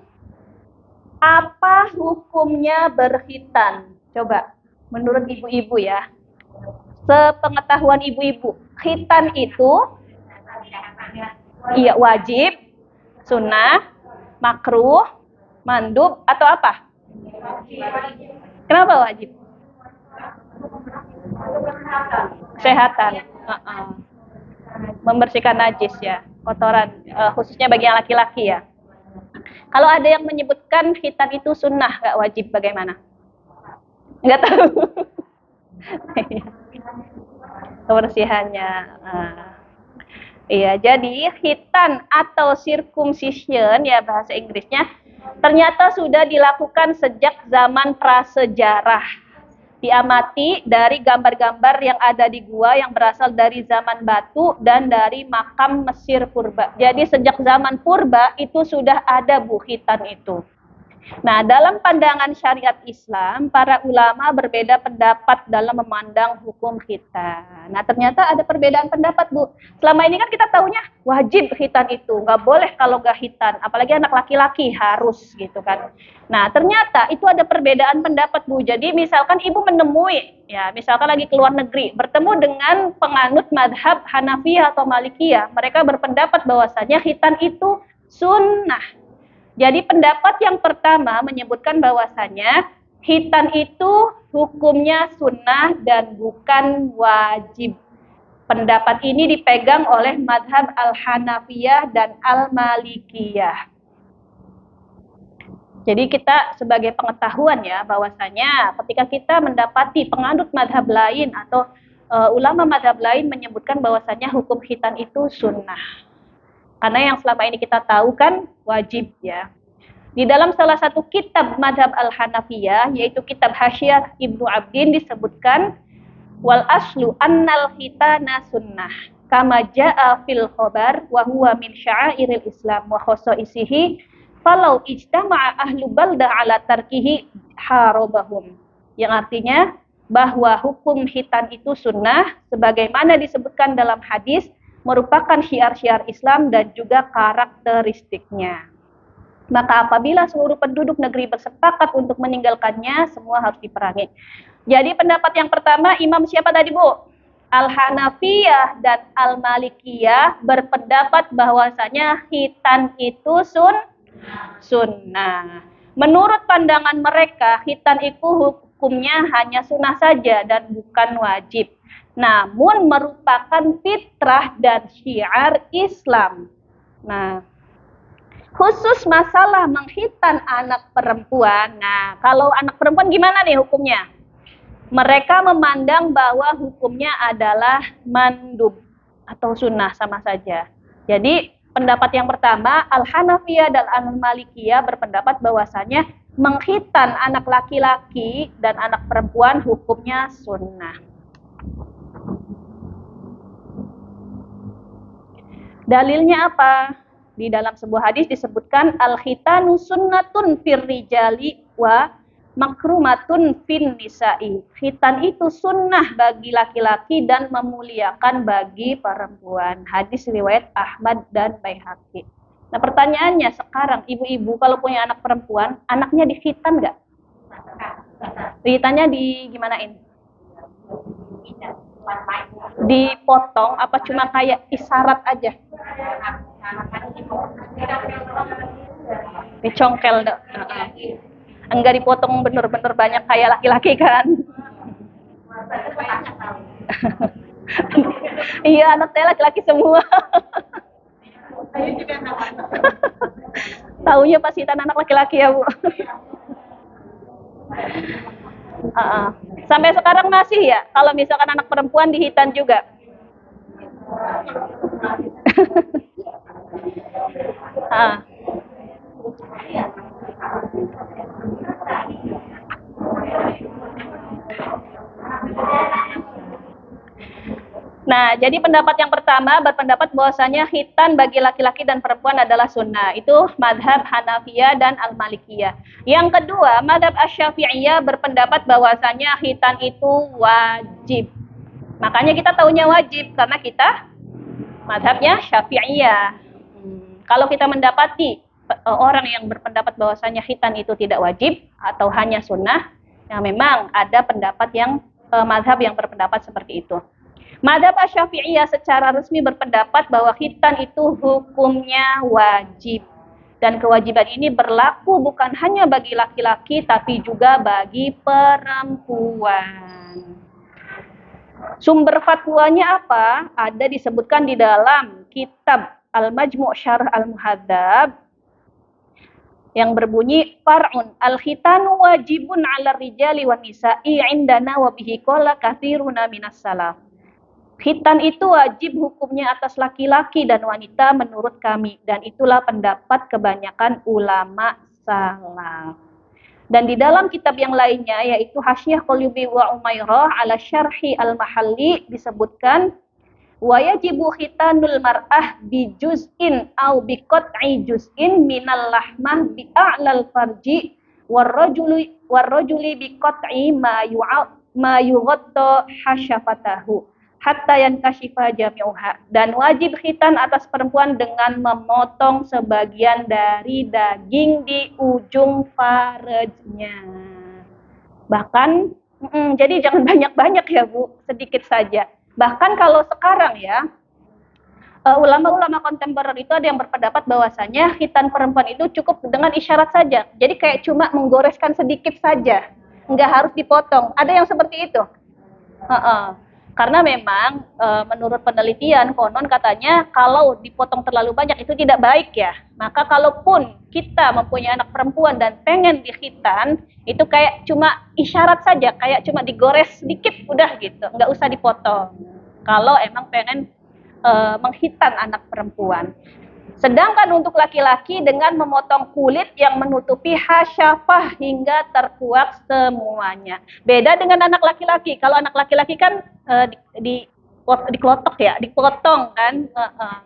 apa hukumnya berkhitan? Coba, menurut ibu-ibu ya. Sepengetahuan ibu-ibu, khitan itu iya wajib, sunnah, makruh, mandub atau apa? Kenapa wajib? Kesehatan. Membersihkan najis ya, kotoran, khususnya bagi yang laki-laki ya. Kalau ada yang menyebutkan khitan itu sunnah, nggak wajib, bagaimana? Nggak tahu. Kebersihannya. Iya, jadi khitan atau circumcision ya bahasa Inggrisnya ternyata sudah dilakukan sejak zaman prasejarah. Diamati dari gambar-gambar yang ada di gua yang berasal dari zaman batu dan dari makam Mesir purba. Jadi sejak zaman purba itu sudah ada Bu khitan itu. Nah, dalam pandangan syariat Islam, para ulama berbeda pendapat dalam memandang hukum khitan. Nah, ternyata ada perbedaan pendapat, Bu. Selama ini kan kita taunya wajib khitan itu, nggak boleh kalau nggak khitan, apalagi anak laki-laki harus gitu kan. Nah, ternyata itu ada perbedaan pendapat, Bu. Jadi misalkan ibu menemui, ya misalkan lagi keluar negeri, bertemu dengan penganut madhab Hanafiyah atau Malikiyah, mereka berpendapat bahwasanya khitan itu sunnah. Jadi pendapat yang pertama menyebutkan bahwasanya khitan itu hukumnya sunnah dan bukan wajib. Pendapat ini dipegang oleh madhab Al-Hanafiyah dan Al-Malikiyah. Jadi kita sebagai pengetahuan ya bahwasanya ketika kita mendapati penganut madhab lain atau ulama madhab lain menyebutkan bahwasanya hukum khitan itu sunnah. Karena yang selama ini kita tahu kan wajib ya. Di dalam salah satu kitab madhab Al-Hanafiyah, yaitu kitab Hasyiah Ibnu Abdin disebutkan, wal aslu annal khitana sunnah, kama ja'a fil khobar, wa huwa min sya'airil Islam wa khosoisihi, falau ijtama'a ahlu balda ala tarkihi harobahum. Yang artinya, bahwa hukum khitan itu sunnah, sebagaimana disebutkan dalam hadis, merupakan syiar-syiar Islam dan juga karakteristiknya. Maka apabila seluruh penduduk negeri bersepakat untuk meninggalkannya, semua harus diperangi. Jadi pendapat yang pertama, imam siapa tadi, Bu? Al-Hanafiyah dan Al-Malikiyah berpendapat bahwasanya khitan itu sunnah. Menurut pandangan mereka, khitan itu hukumnya hanya sunnah saja dan bukan wajib. Namun merupakan fitrah dan syiar Islam. Nah, Khusus masalah menghitan anak perempuan. Nah, kalau anak perempuan gimana nih hukumnya? Mereka memandang bahwa hukumnya adalah mandub atau sunnah sama saja. Jadi pendapat yang pertama, Al-Hanafiyah dan Al-Malikiyah berpendapat bahwasanya menghitan anak laki-laki dan anak perempuan hukumnya sunnah. Dalilnya apa? Di dalam sebuah hadis disebutkan al-khitanu sunnatun fir rijali wa makrumatun fin nisa'i. Khitan itu sunnah bagi laki-laki dan memuliakan bagi perempuan. Hadis riwayat Ahmad dan Baihaqi. Nah pertanyaannya sekarang, ibu-ibu kalau punya anak perempuan, anaknya dikhitan nggak? Khitannya di gimanain? Dipotong apa cuma kayak isyarat aja? Dicongkel dong. Enggak dipotong bener-bener banyak kayak laki-laki kan? Iya, anak saya laki-laki semua. Taunya pas hitan anak laki-laki ya, Bu. Sampai sekarang masih ya, kalau misalkan anak perempuan dihitan juga. Nah, jadi pendapat yang pertama berpendapat bahwasanya khitan bagi laki-laki dan perempuan adalah sunnah. Itu madhab Hanafiyah dan Al-Malikiyah. Yang kedua, madhab Asy-Syafi'iyah berpendapat bahwasanya khitan itu wajib. Makanya kita tahunya wajib karena kita madhabnya Syafi'iyah. Kalau kita mendapati orang yang berpendapat bahwasanya khitan itu tidak wajib atau hanya sunnah, ya memang ada pendapat yang madhab yang berpendapat seperti itu. Madhab Asy-Syafi'iyah secara resmi berpendapat bahwa khitan itu hukumnya wajib. Dan kewajiban ini berlaku bukan hanya bagi laki-laki, tapi juga bagi perempuan. Sumber fatwanya apa? Ada disebutkan di dalam kitab Al-Majmu' Syarh Al-Muhadzab yang berbunyi far'un al-khitanu wajibun 'ala rijali wan nisa'i 'indana wa bihi qala katsiruna minas salaf. Khitan itu wajib hukumnya atas laki-laki dan wanita menurut kami. Dan itulah pendapat kebanyakan ulama salaf. Dan di dalam kitab yang lainnya, yaitu Hasyiah Qulubi wa Umairah ala Syarhi al-Mahalli, disebutkan wa yajibu khitanul mar'ah bi juz'in au bi qat'i juz'in minal lahmah bi a'lal farji warrajuli bi qat'i ma yughatta hasyafatahu hatta yankashifa jami'uha. Dan wajib khitan atas perempuan dengan memotong sebagian dari daging di ujung farejnya. Bahkan, jadi jangan banyak-banyak ya Bu, sedikit saja. Bahkan kalau sekarang ya, ulama-ulama kontemporer itu ada yang berpendapat bahwasanya khitan perempuan itu cukup dengan isyarat saja. Jadi kayak cuma menggoreskan sedikit saja, nggak harus dipotong. Ada yang seperti itu. Karena memang menurut penelitian konon katanya kalau dipotong terlalu banyak itu tidak baik ya. Maka kalaupun kita mempunyai anak perempuan dan pengen dikhitan, itu kayak cuma isyarat saja, kayak cuma digores sedikit udah gitu, nggak usah dipotong. Kalau emang pengen menghitan anak perempuan. Sedangkan untuk laki-laki dengan memotong kulit yang menutupi hasyafah hingga terkuak semuanya. Beda dengan anak laki-laki. Kalau anak laki-laki kan dikelotok ya, dipotong kan.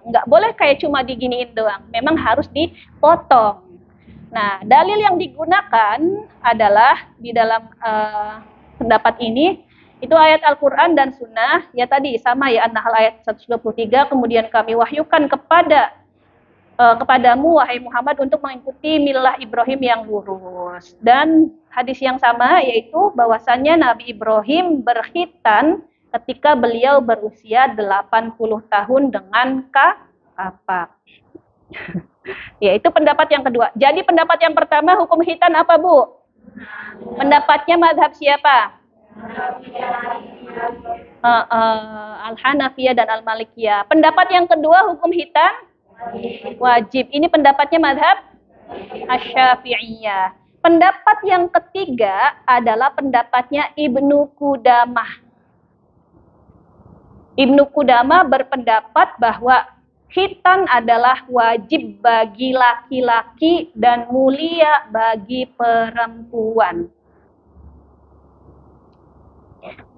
Nggak boleh kayak cuma diginiin doang. Memang harus dipotong. Nah, dalil yang digunakan adalah di dalam pendapat ini, itu ayat Al-Quran dan Sunnah. Ya tadi sama ya, An-Nahl ayat 123. Kemudian kami wahyukan kepadamu wahai Muhammad untuk mengikuti milah Ibrahim yang lurus. Dan hadis yang sama yaitu bahwasannya Nabi Ibrahim berkhitan ketika beliau berusia 80 tahun dengan kapak. Yaitu pendapat yang kedua. Jadi pendapat yang pertama hukum khitan apa Bu? Pendapatnya mazhab siapa? Al-Hanafiyah dan Al-Malikiyah. Pendapat yang kedua hukum khitan Wajib. Ini pendapatnya mazhab Asy-Syafi'iyah. Pendapat yang ketiga adalah pendapatnya Ibnu Qudamah. Ibnu Qudamah berpendapat bahwa khitan adalah wajib bagi laki-laki dan mulia bagi perempuan.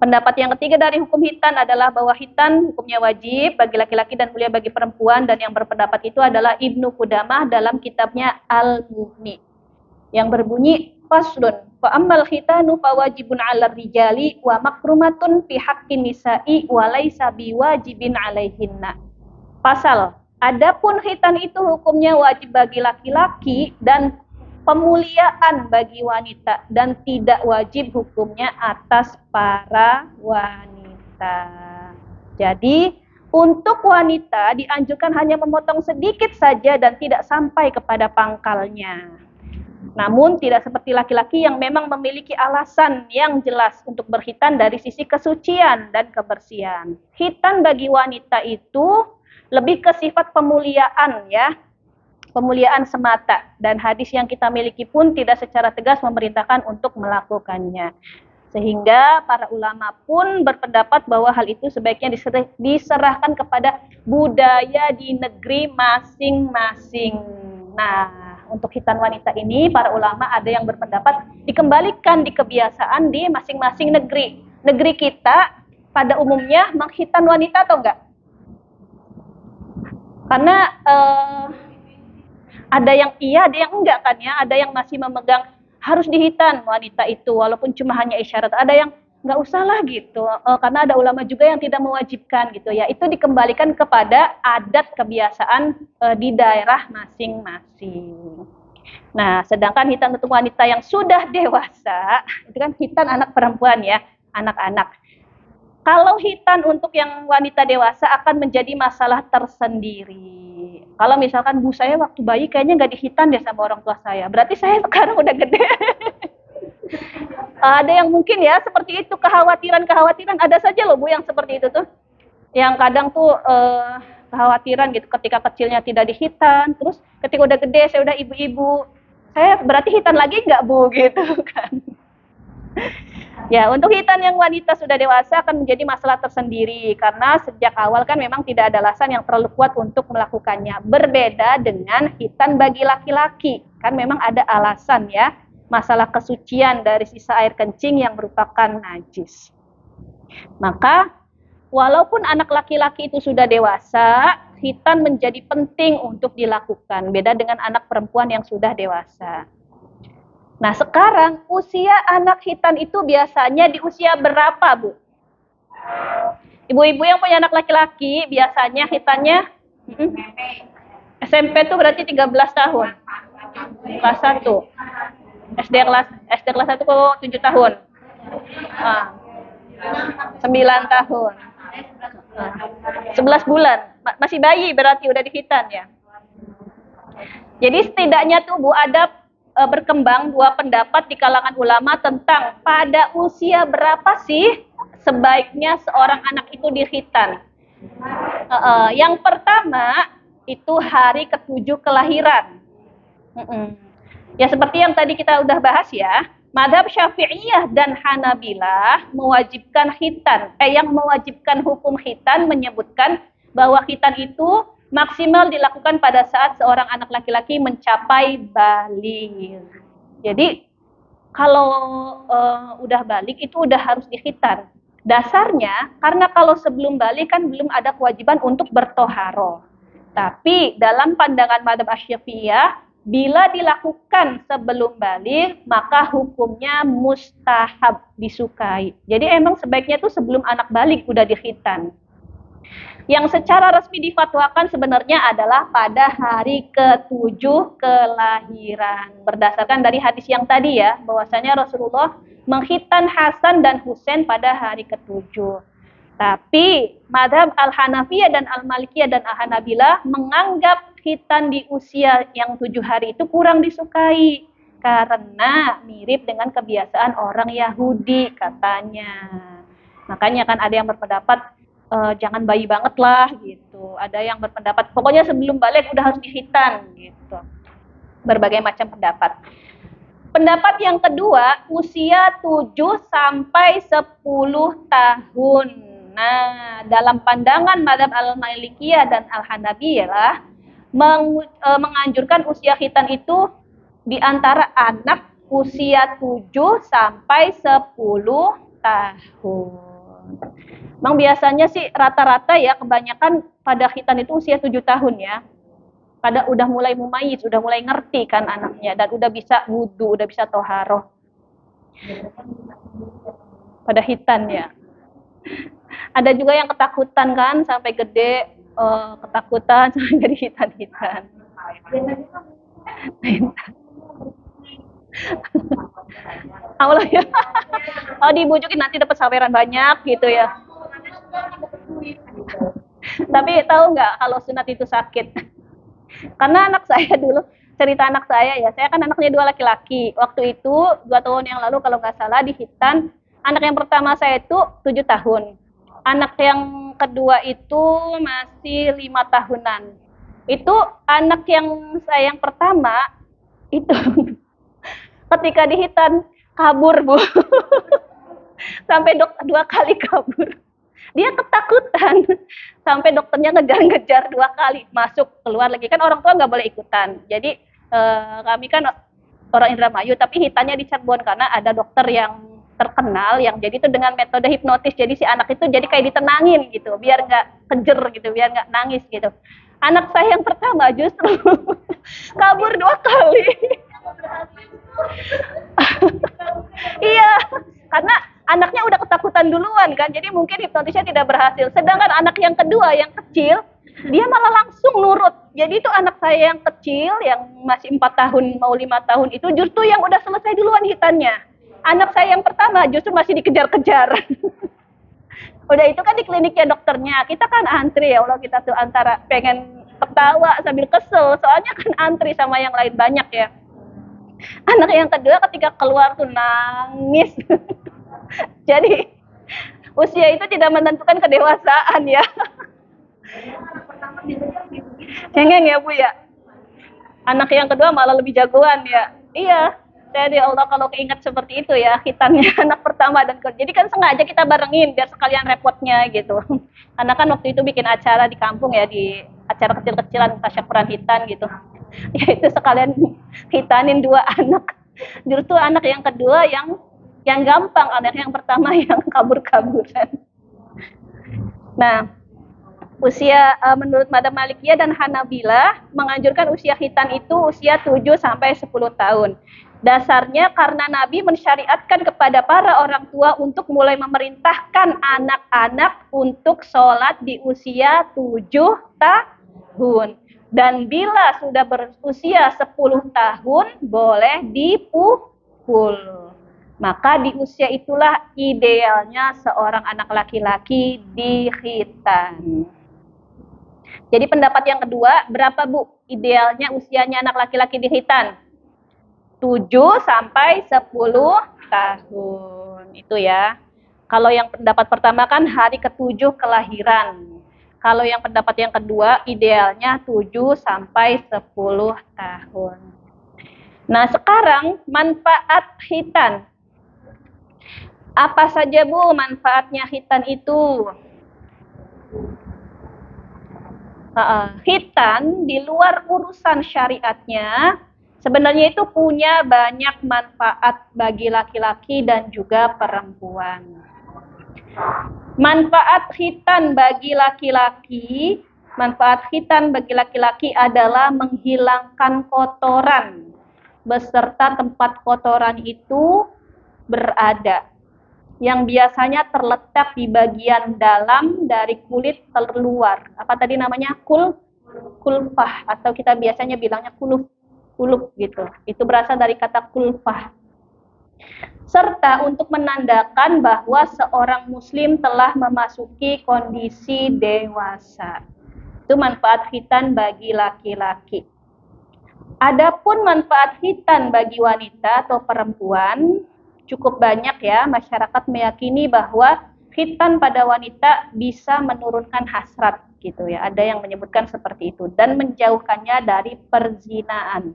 Pendapat yang ketiga dari hukum khitan adalah bahwa khitan hukumnya wajib bagi laki-laki dan mulia bagi perempuan, dan yang berpendapat itu adalah Ibnu Qudamah dalam kitabnya Al-Mughni yang berbunyi faslun fa ammal khitanu fawajibun 'alar rijali wa makrumatun fi haqqin nisa'i wa laisa biwajibin 'alaihinna. Pasal, adapun khitan itu hukumnya wajib bagi laki-laki dan pemuliaan bagi wanita dan tidak wajib hukumnya atas para wanita. Jadi, untuk wanita dianjurkan hanya memotong sedikit saja dan tidak sampai kepada pangkalnya. Namun tidak seperti laki-laki yang memang memiliki alasan yang jelas untuk berkhitan dari sisi kesucian dan kebersihan. Khitan bagi wanita itu lebih ke sifat pemuliaan ya, pemuliaan semata, dan hadis yang kita miliki pun tidak secara tegas memerintahkan untuk melakukannya. Sehingga para ulama pun berpendapat bahwa hal itu sebaiknya diserahkan kepada budaya di negeri masing-masing. Nah, untuk khitan wanita ini para ulama ada yang berpendapat dikembalikan di kebiasaan di masing-masing negeri. Negeri kita pada umumnya mengkhitan wanita atau enggak? Karena ada yang iya, ada yang enggak kan ya, ada yang masih memegang harus dihitan wanita itu walaupun cuma hanya isyarat, ada yang nggak usah lah gitu, karena ada ulama juga yang tidak mewajibkan gitu ya. Itu dikembalikan kepada adat kebiasaan di daerah masing-masing. Nah, sedangkan khitan untuk wanita yang sudah dewasa itu kan khitan anak perempuan ya, anak-anak. Kalau khitan untuk yang wanita dewasa akan menjadi masalah tersendiri. Kalau misalkan bu saya waktu bayi kayaknya nggak dihitan deh sama orang tua saya, berarti saya sekarang udah gede. Ada yang mungkin ya seperti itu, kekhawatiran ada saja loh bu yang seperti itu tuh, yang kadang tuh kekhawatiran gitu ketika kecilnya tidak dihitan, terus ketika udah gede saya udah ibu-ibu, saya berarti hitan lagi nggak bu gitu kan. Ya, untuk khitan yang wanita sudah dewasa akan menjadi masalah tersendiri karena sejak awal kan memang tidak ada alasan yang terlalu kuat untuk melakukannya. Berbeda dengan khitan bagi laki-laki, kan memang ada alasan ya, masalah kesucian dari sisa air kencing yang merupakan najis. Maka walaupun anak laki-laki itu sudah dewasa, khitan menjadi penting untuk dilakukan. Beda dengan anak perempuan yang sudah dewasa. Nah, sekarang usia anak khitan itu biasanya di usia berapa, Bu? Ibu-ibu yang punya anak laki-laki biasanya khitannya SMP itu berarti 13 tahun. Kelas 1. SD kelas 1 kok 7 tahun. 9 tahun. 11 bulan. Masih bayi berarti udah dikhitan ya. Jadi setidaknya tuh Bu ada berkembang dua pendapat di kalangan ulama tentang pada usia berapa sih sebaiknya seorang anak itu dikhitan. Yang pertama itu hari ke-7 kelahiran. Ya seperti yang tadi kita udah bahas ya, mazhab Syafi'iyah dan Hanabilah mewajibkan khitan. Yang mewajibkan hukum khitan menyebutkan bahwa khitan itu maksimal dilakukan pada saat seorang anak laki-laki mencapai baligh. Jadi kalau udah baligh itu udah harus dikhitan. Dasarnya karena kalau sebelum baligh kan belum ada kewajiban untuk bertoharoh. Tapi dalam pandangan mazhab Asy-Syafi'iyah, bila dilakukan sebelum baligh maka hukumnya mustahab, disukai. Jadi emang sebaiknya tuh sebelum anak baligh udah dikhitan. Yang secara resmi difatwakan sebenarnya adalah pada hari ke-7 kelahiran. Berdasarkan dari hadis yang tadi ya, bahwasanya Rasulullah mengkhitan Hasan dan Husain pada hari ke-7. Tapi mazhab Al-Hanafiyah dan Al-Malikiyah dan Al-Hanabilah menganggap khitan di usia yang 7 hari itu kurang disukai karena mirip dengan kebiasaan orang Yahudi katanya. Makanya kan ada yang berpendapat jangan bayi banget lah gitu. Ada yang berpendapat pokoknya sebelum balik udah harus dihitan gitu. Berbagai macam pendapat. Pendapat yang kedua, usia 7 sampai 10 tahun. Nah, dalam pandangan mazhab Al-Malikiyah dan Al-Hanabiyah menganjurkan usia khitan itu di antara anak usia 7 sampai 10 tahun. Memang biasanya sih rata-rata ya kebanyakan pada khitan itu usia 7 tahun ya. Pada udah mulai mumayyiz, udah mulai ngerti kan anaknya dan udah bisa wudu, udah bisa toharoh. Pada khitan ya. Ada juga yang ketakutan kan sampai gede, ketakutan sampai jadi khitan-khitan. Allah ya. Oh dibujukin nanti dapat saweran banyak gitu ya. Tapi tahu nggak kalau sunat itu sakit? Karena anak saya dulu, cerita anak saya ya, saya kan anaknya 2 laki-laki. Waktu itu 2 tahun yang lalu kalau nggak salah di Hitan, anak yang pertama saya itu 7 tahun. Anak yang kedua itu masih 5 tahunan. Itu anak yang saya yang pertama itu ketika di Hitan kabur Bu. Sampai 2 kali kabur. Dia ketakutan sampai dokternya ngejar-ngejar 2 kali masuk keluar lagi kan orang tua nggak boleh ikutan jadi kami kan orang Indramayu tapi hitannya di Cirebon karena ada dokter yang terkenal yang jadi itu dengan metode hipnotis jadi si anak itu jadi kayak ditenangin gitu biar nggak kejer gitu biar nggak nangis gitu anak saya yang pertama justru kabur 2 kali iya karena anaknya udah ketakutan duluan kan, jadi mungkin hipnotisnya tidak berhasil. Sedangkan anak yang kedua yang kecil, dia malah langsung nurut. Jadi itu anak saya yang kecil, yang masih 4 tahun, mau 5 tahun itu justru yang udah selesai duluan hitannya. Anak saya yang pertama justru masih dikejar-kejar. Udah itu kan di kliniknya dokternya, kita kan antri ya Allah kita tuh antara pengen ketawa sambil kesel, soalnya kan antri sama yang lain banyak ya. Anak yang kedua ketika keluar tuh nangis. Jadi usia itu tidak menentukan kedewasaan ya. Cengeng ya Bu ya. Anak yang kedua malah lebih jagoan ya. Iya. Saya di Allah kalau keinget seperti itu ya hitannya anak pertama dan kedua. Jadi kan sengaja kita barengin biar sekalian repotnya gitu. Karena kan waktu itu bikin acara di kampung ya di acara kecil-kecilan tasyakuran hitan gitu. Ya itu sekalian hitanin 2 anak. Justru anak yang kedua yang gampang, anak yang pertama yang kabur-kaburan. Nah, usia menurut Madzhab Malikiyah dan Hanabilah menganjurkan usia khitan itu usia 7 sampai 10 tahun. Dasarnya karena Nabi mensyariatkan kepada para orang tua untuk mulai memerintahkan anak-anak untuk sholat di usia 7 tahun. Dan bila sudah berusia 10 tahun boleh dipukul. Maka di usia itulah idealnya seorang anak laki-laki dikhitan. Jadi pendapat yang kedua, berapa Bu idealnya usianya anak laki-laki dikhitan? 7 sampai 10 tahun. Itu ya. Kalau yang pendapat pertama kan hari ke-7 kelahiran. Kalau yang pendapat yang kedua idealnya 7 sampai 10 tahun. Nah, sekarang manfaat khitan. Apa saja Bu manfaatnya khitan itu? Khitan di luar urusan syariatnya sebenarnya itu punya banyak manfaat bagi laki-laki dan juga perempuan. Manfaat khitan bagi laki-laki, adalah menghilangkan kotoran beserta tempat kotoran itu berada yang biasanya terletak di bagian dalam dari kulit terluar. Apa tadi namanya? Kulfah atau kita biasanya bilangnya kuluf gitu. Itu berasal dari kata kulfah. Serta untuk menandakan bahwa seorang muslim telah memasuki kondisi dewasa. Itu manfaat khitan bagi laki-laki. Adapun manfaat khitan bagi wanita atau perempuan cukup banyak ya, masyarakat meyakini bahwa khitan pada wanita bisa menurunkan hasrat gitu ya. Ada yang menyebutkan seperti itu dan menjauhkannya dari perzinaan.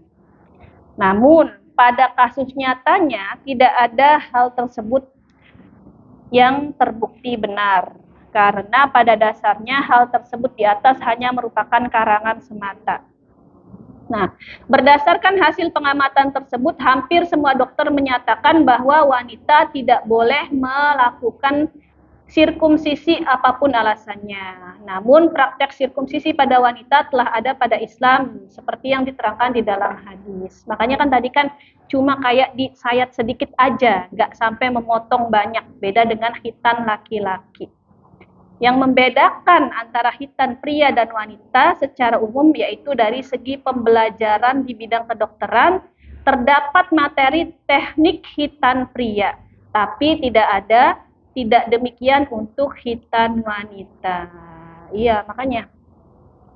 Namun pada kasus nyatanya tidak ada hal tersebut yang terbukti benar. Karena pada dasarnya hal tersebut di atas hanya merupakan karangan semata. Nah, berdasarkan hasil pengamatan tersebut, hampir semua dokter menyatakan bahwa wanita tidak boleh melakukan sirkumsisi apapun alasannya. Namun, praktek sirkumsisi pada wanita telah ada pada Islam, seperti yang diterangkan di dalam hadis. Makanya kan tadi kan cuma kayak disayat sedikit aja, nggak sampai memotong banyak, beda dengan khitan laki-laki. Yang membedakan antara khitan pria dan wanita secara umum yaitu dari segi pembelajaran di bidang kedokteran, terdapat materi teknik khitan pria, tapi tidak demikian untuk khitan wanita. Iya, makanya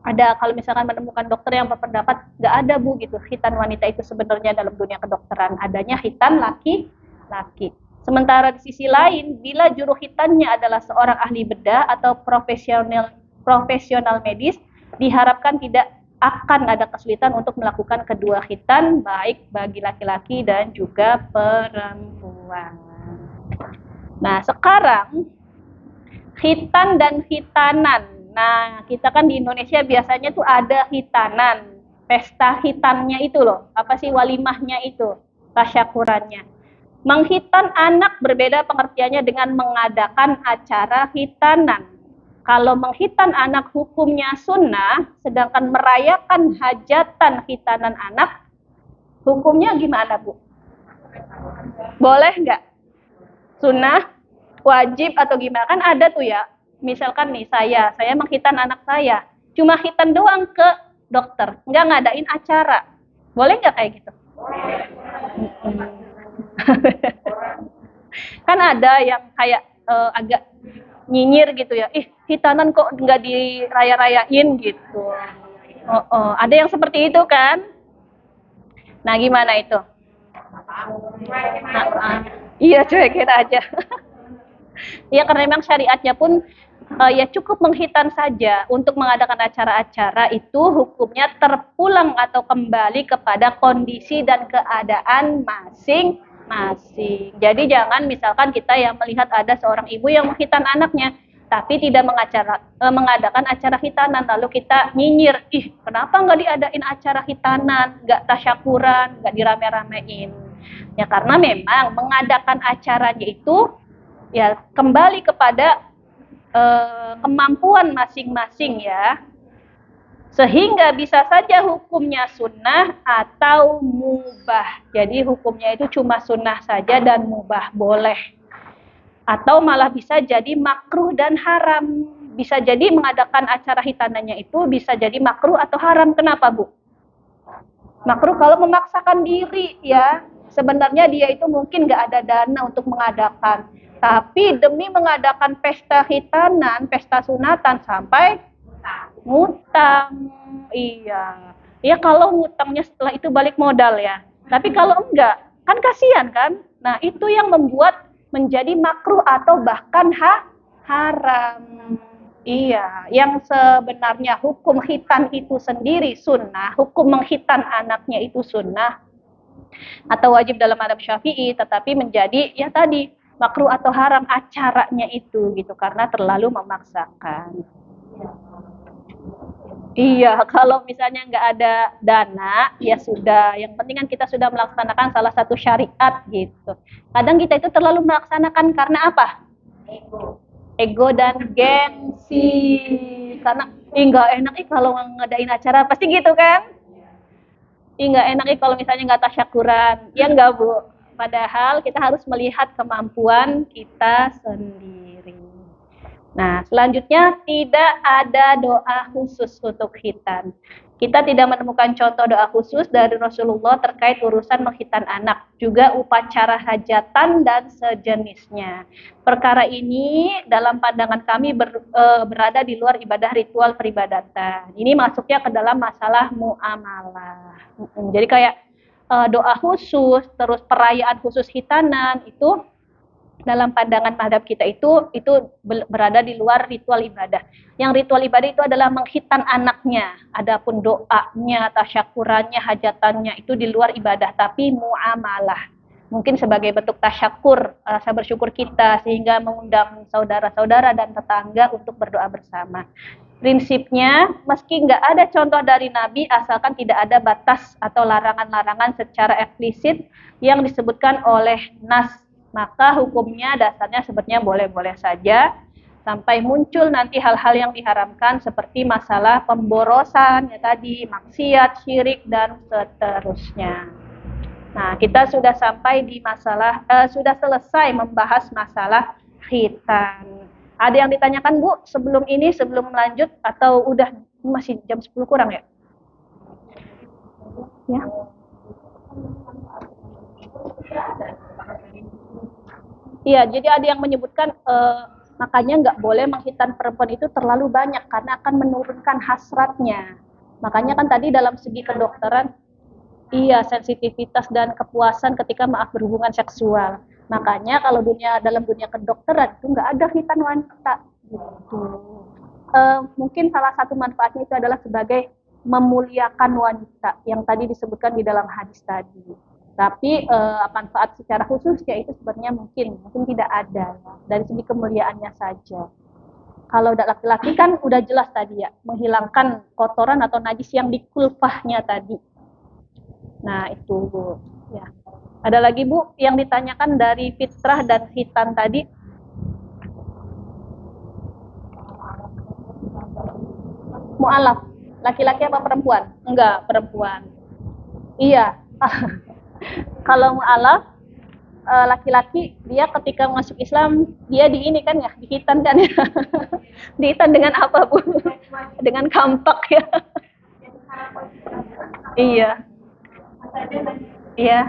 ada kalau misalkan menemukan dokter yang berpendapat nggak ada Bu gitu, khitan wanita itu sebenarnya dalam dunia kedokteran, adanya khitan laki-laki. Sementara di sisi lain, bila juru khitannya adalah seorang ahli bedah atau profesional medis, diharapkan tidak akan ada kesulitan untuk melakukan kedua khitan, baik bagi laki-laki dan juga perempuan. Nah, sekarang khitan dan khitanan. Nah, kita kan di Indonesia biasanya tuh ada khitanan, pesta khitannya itu loh, apa sih walimahnya itu, tasyakurannya. Menghitan anak berbeda pengertiannya dengan mengadakan acara khitanan. Kalau menghitan anak hukumnya sunnah, sedangkan merayakan hajatan khitanan anak, hukumnya gimana Bu? Boleh nggak? Sunnah, wajib atau gimana? Kan ada tuh ya, misalkan nih saya menghitan anak saya, cuma khitan doang ke dokter, nggak ngadain acara. Boleh nggak kayak gitu? Kan ada yang kayak agak nyinyir gitu ya, khitanan kok nggak diraya-rayain gitu. Ada yang seperti itu kan? Nah gimana itu? Iya cuekin aja. Ya karena memang syariatnya pun ya cukup menghitan saja. Untuk mengadakan acara-acara itu hukumnya terpulang atau kembali kepada kondisi dan keadaan masing-masing. Jadi jangan misalkan kita yang melihat ada seorang ibu yang menghitan anaknya, tapi tidak mengadakan acara khitanan, lalu kita nyinyir, kenapa nggak diadain acara khitanan, nggak tasyakuran, nggak dirame-ramein. Ya karena memang mengadakan acaranya itu ya kembali kepada kemampuan masing-masing ya. Sehingga bisa saja hukumnya sunnah atau mubah. Jadi hukumnya itu cuma sunnah saja dan mubah boleh. Atau malah bisa jadi makruh dan haram. Bisa jadi mengadakan acara hitanannya itu bisa jadi makruh atau haram. Kenapa Bu? Makruh kalau memaksakan diri ya. Sebenarnya dia itu mungkin nggak ada dana untuk mengadakan. Tapi demi mengadakan pesta khitanan, pesta sunatan sampai ngutang. Iya. Ya kalau ngutangnya setelah itu balik modal ya. Tapi kalau enggak, kan kasihan kan? Nah, itu yang membuat menjadi makruh atau bahkan haram. Iya, yang sebenarnya hukum khitan itu sendiri sunnah, hukum menghitan anaknya itu sunnah atau wajib dalam mazhab Syafi'i, tetapi menjadi ya tadi makruh atau haram acaranya itu gitu karena terlalu memaksakan. Iya, kalau misalnya nggak ada dana, ya sudah. Yang penting kan kita sudah melaksanakan salah satu syariat gitu. Kadang kita itu terlalu melaksanakan karena apa? Ego dan gengsi. Karena nggak enak kalau ngadain acara, pasti gitu kan? Nggak enak kalau misalnya nggak tasyakuran. Ya nggak Bu. Padahal kita harus melihat kemampuan kita sendiri. Nah, selanjutnya tidak ada doa khusus untuk khitan. Kita tidak menemukan contoh doa khusus dari Rasulullah terkait urusan menghitan anak, juga upacara hajatan dan sejenisnya. Perkara ini dalam pandangan kami berada di luar ibadah ritual peribadatan. Ini masuknya ke dalam masalah muamalah. Jadi kayak doa khusus, terus perayaan khusus khitanan itu dalam pandangan madhab kita itu berada di luar ritual ibadah. Yang ritual ibadah itu adalah menghitan anaknya. Adapun doanya, tasyakurannya, hajatannya itu di luar ibadah, tapi muamalah. Mungkin sebagai bentuk tasyakur, rasa bersyukur kita sehingga mengundang saudara-saudara dan tetangga untuk berdoa bersama. Prinsipnya, meski nggak ada contoh dari Nabi, asalkan tidak ada batas atau larangan-larangan secara eksplisit yang disebutkan oleh nas, maka hukumnya dasarnya sebenarnya boleh-boleh saja, sampai muncul nanti hal-hal yang diharamkan seperti masalah pemborosan, ya tadi, maksiat, syirik, dan seterusnya. Nah, kita sudah sampai di masalah, sudah selesai membahas masalah khitan. Ada yang ditanyakan, Bu, sebelum ini, sebelum lanjut, atau udah masih jam 10 kurang ya? Ya. Iya, jadi ada yang menyebutkan makanya nggak boleh menghitan perempuan itu terlalu banyak karena akan menurunkan hasratnya. Makanya kan tadi dalam segi kedokteran, iya, sensitivitas dan kepuasan ketika berhubungan seksual. Makanya kalau dalam dunia kedokteran itu nggak ada khitan wanita gitu. Mungkin salah satu manfaatnya itu adalah sebagai memuliakan wanita yang tadi disebutkan di dalam hadis tadi. Tapi manfaat secara khusus ya itu sebenarnya mungkin tidak ada ya, dari segi kemuliaannya saja. Kalau laki-laki kan udah jelas tadi ya, menghilangkan kotoran atau najis yang di kulfahnya tadi. Nah, itu Bu. Ya. Ada lagi Bu yang ditanyakan dari fitrah dan khitan tadi? Mu'alaf. Laki-laki apa perempuan? Enggak, perempuan. Iya. Kalau mu'alaf laki-laki dia ketika masuk Islam dia di ini kan ya, dihitan kan ya. Dihitan dengan apa Bu? Dengan kampak ya. Iya. Iya.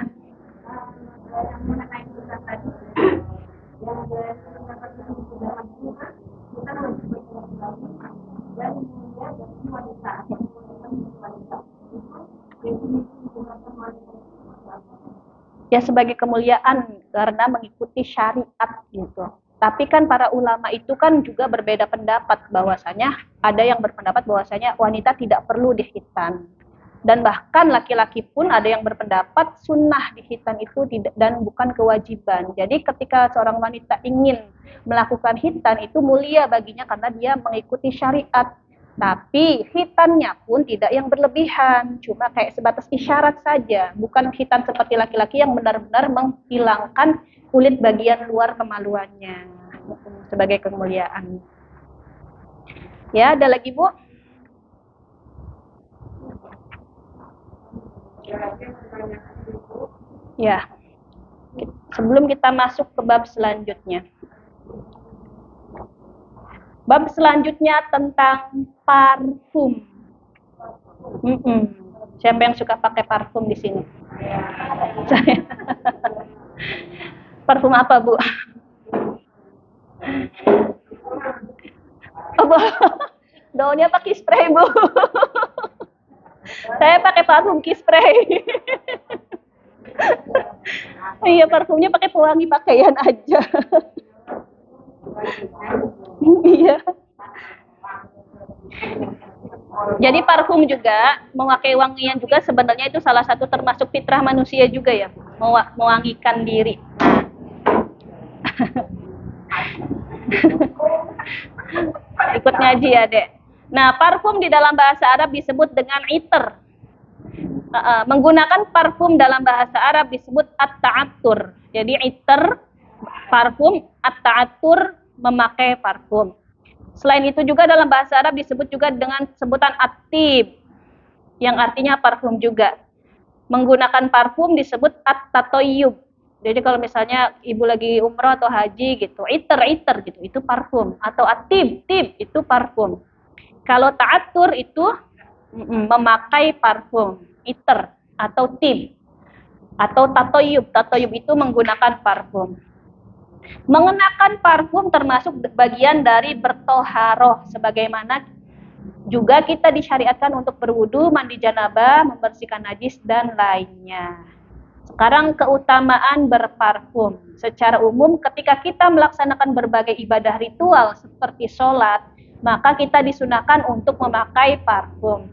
Ya sebagai kemuliaan karena mengikuti syariat gitu. Tapi kan para ulama itu kan juga berbeda pendapat bahwasanya ada yang berpendapat bahwasanya wanita tidak perlu dihitan. Dan bahkan laki-laki pun ada yang berpendapat sunnah dihitan itu tidak dan bukan kewajiban. Jadi ketika seorang wanita ingin melakukan hitan itu mulia baginya karena dia mengikuti syariat. Tapi hitannya pun tidak yang berlebihan, cuma kayak sebatas isyarat saja, bukan hitan seperti laki-laki yang benar-benar menghilangkan kulit bagian luar kemaluannya sebagai kemuliaan. Ya, ada lagi Bu? Ya, sebelum kita masuk ke bab selanjutnya. Bab selanjutnya tentang parfum. Siapa yang suka pakai parfum di sini? Saya. Parfum apa Bu? Oh, daunnya pakai spray Bu. Saya pakai parfum key spray. Iya, parfumnya pakai pewangi pakaian aja. Iya. Jadi parfum juga, memakai wangian juga sebenarnya itu salah satu termasuk fitrah manusia juga ya, mewangikan diri. Ikut ngaji ya, Dek. Nah, parfum di dalam bahasa Arab disebut dengan itar. Menggunakan parfum dalam bahasa Arab disebut at-ta'attur. Jadi itar, parfum, at-ta'attur, memakai parfum. Selain itu juga dalam bahasa Arab disebut juga dengan sebutan at-tib, yang artinya parfum juga. Menggunakan parfum disebut at-tatayyub. Jadi kalau misalnya ibu lagi umrah atau haji gitu, itar gitu, itu parfum. Atau at-tib itu parfum. Kalau ta'attur itu memakai parfum, itar atau tib. Atau tatayyub itu menggunakan parfum. Mengenakan parfum termasuk bagian dari bertoharoh, sebagaimana juga kita disyariatkan untuk berwudu, mandi janabah, membersihkan najis dan lainnya. Sekarang keutamaan berparfum. Secara umum ketika kita melaksanakan berbagai ibadah ritual seperti sholat, maka kita disunahkan untuk memakai parfum.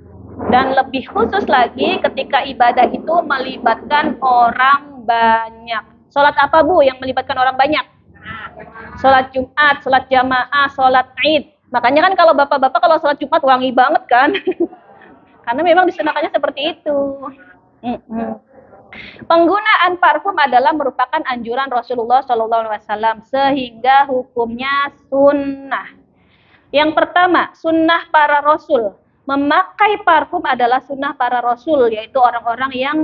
Dan lebih khusus lagi ketika ibadah itu melibatkan orang banyak. Sholat apa Bu yang melibatkan orang banyak? Sholat Jumat, sholat jamaah, sholat Id. Makanya kan kalau bapak-bapak kalau sholat Jumat wangi banget kan? Karena memang disunahkannya seperti itu. Penggunaan parfum adalah merupakan anjuran Rasulullah SAW sehingga hukumnya sunnah. Yang pertama, sunnah para rasul. Memakai parfum adalah sunnah para rasul, yaitu orang-orang yang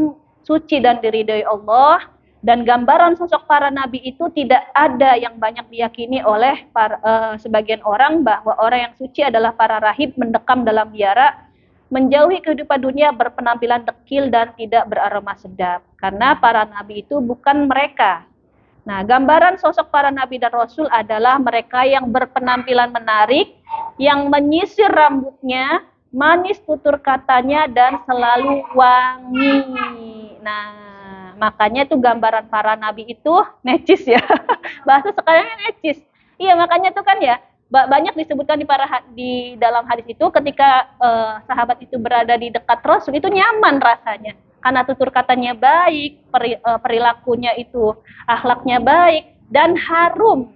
suci dan diridhoi Allah. Dan gambaran sosok para nabi itu tidak ada yang banyak diyakini oleh sebagian orang bahwa orang yang suci adalah para rahib mendekam dalam biara, menjauhi kehidupan dunia, berpenampilan dekil dan tidak beraroma sedap. Karena para nabi itu bukan mereka. Nah, gambaran sosok para nabi dan rasul adalah mereka yang berpenampilan menarik, yang menyisir rambutnya, manis tutur katanya, dan selalu wangi. Nah, makanya tuh gambaran para nabi itu necis ya. Bahasa sekarang necis. Iya, makanya tuh kan ya, banyak disebutkan di dalam hadis itu ketika sahabat itu berada di dekat Rasul itu nyaman rasanya karena tutur katanya baik, perilakunya itu akhlaknya baik dan harum.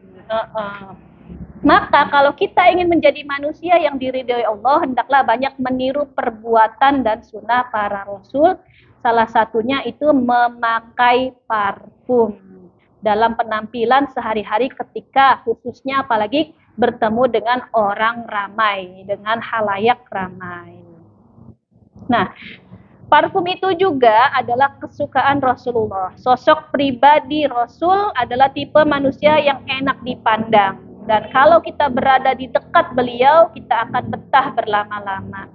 Maka kalau kita ingin menjadi manusia yang diridhoi Allah, hendaklah banyak meniru perbuatan dan sunnah para Rasul. Salah satunya itu memakai parfum dalam penampilan sehari-hari ketika khususnya apalagi bertemu dengan orang ramai, dengan halayak ramai. Nah, parfum itu juga adalah kesukaan Rasulullah. Sosok pribadi Rasul adalah tipe manusia yang enak dipandang. Dan kalau kita berada di dekat beliau, kita akan betah berlama-lama.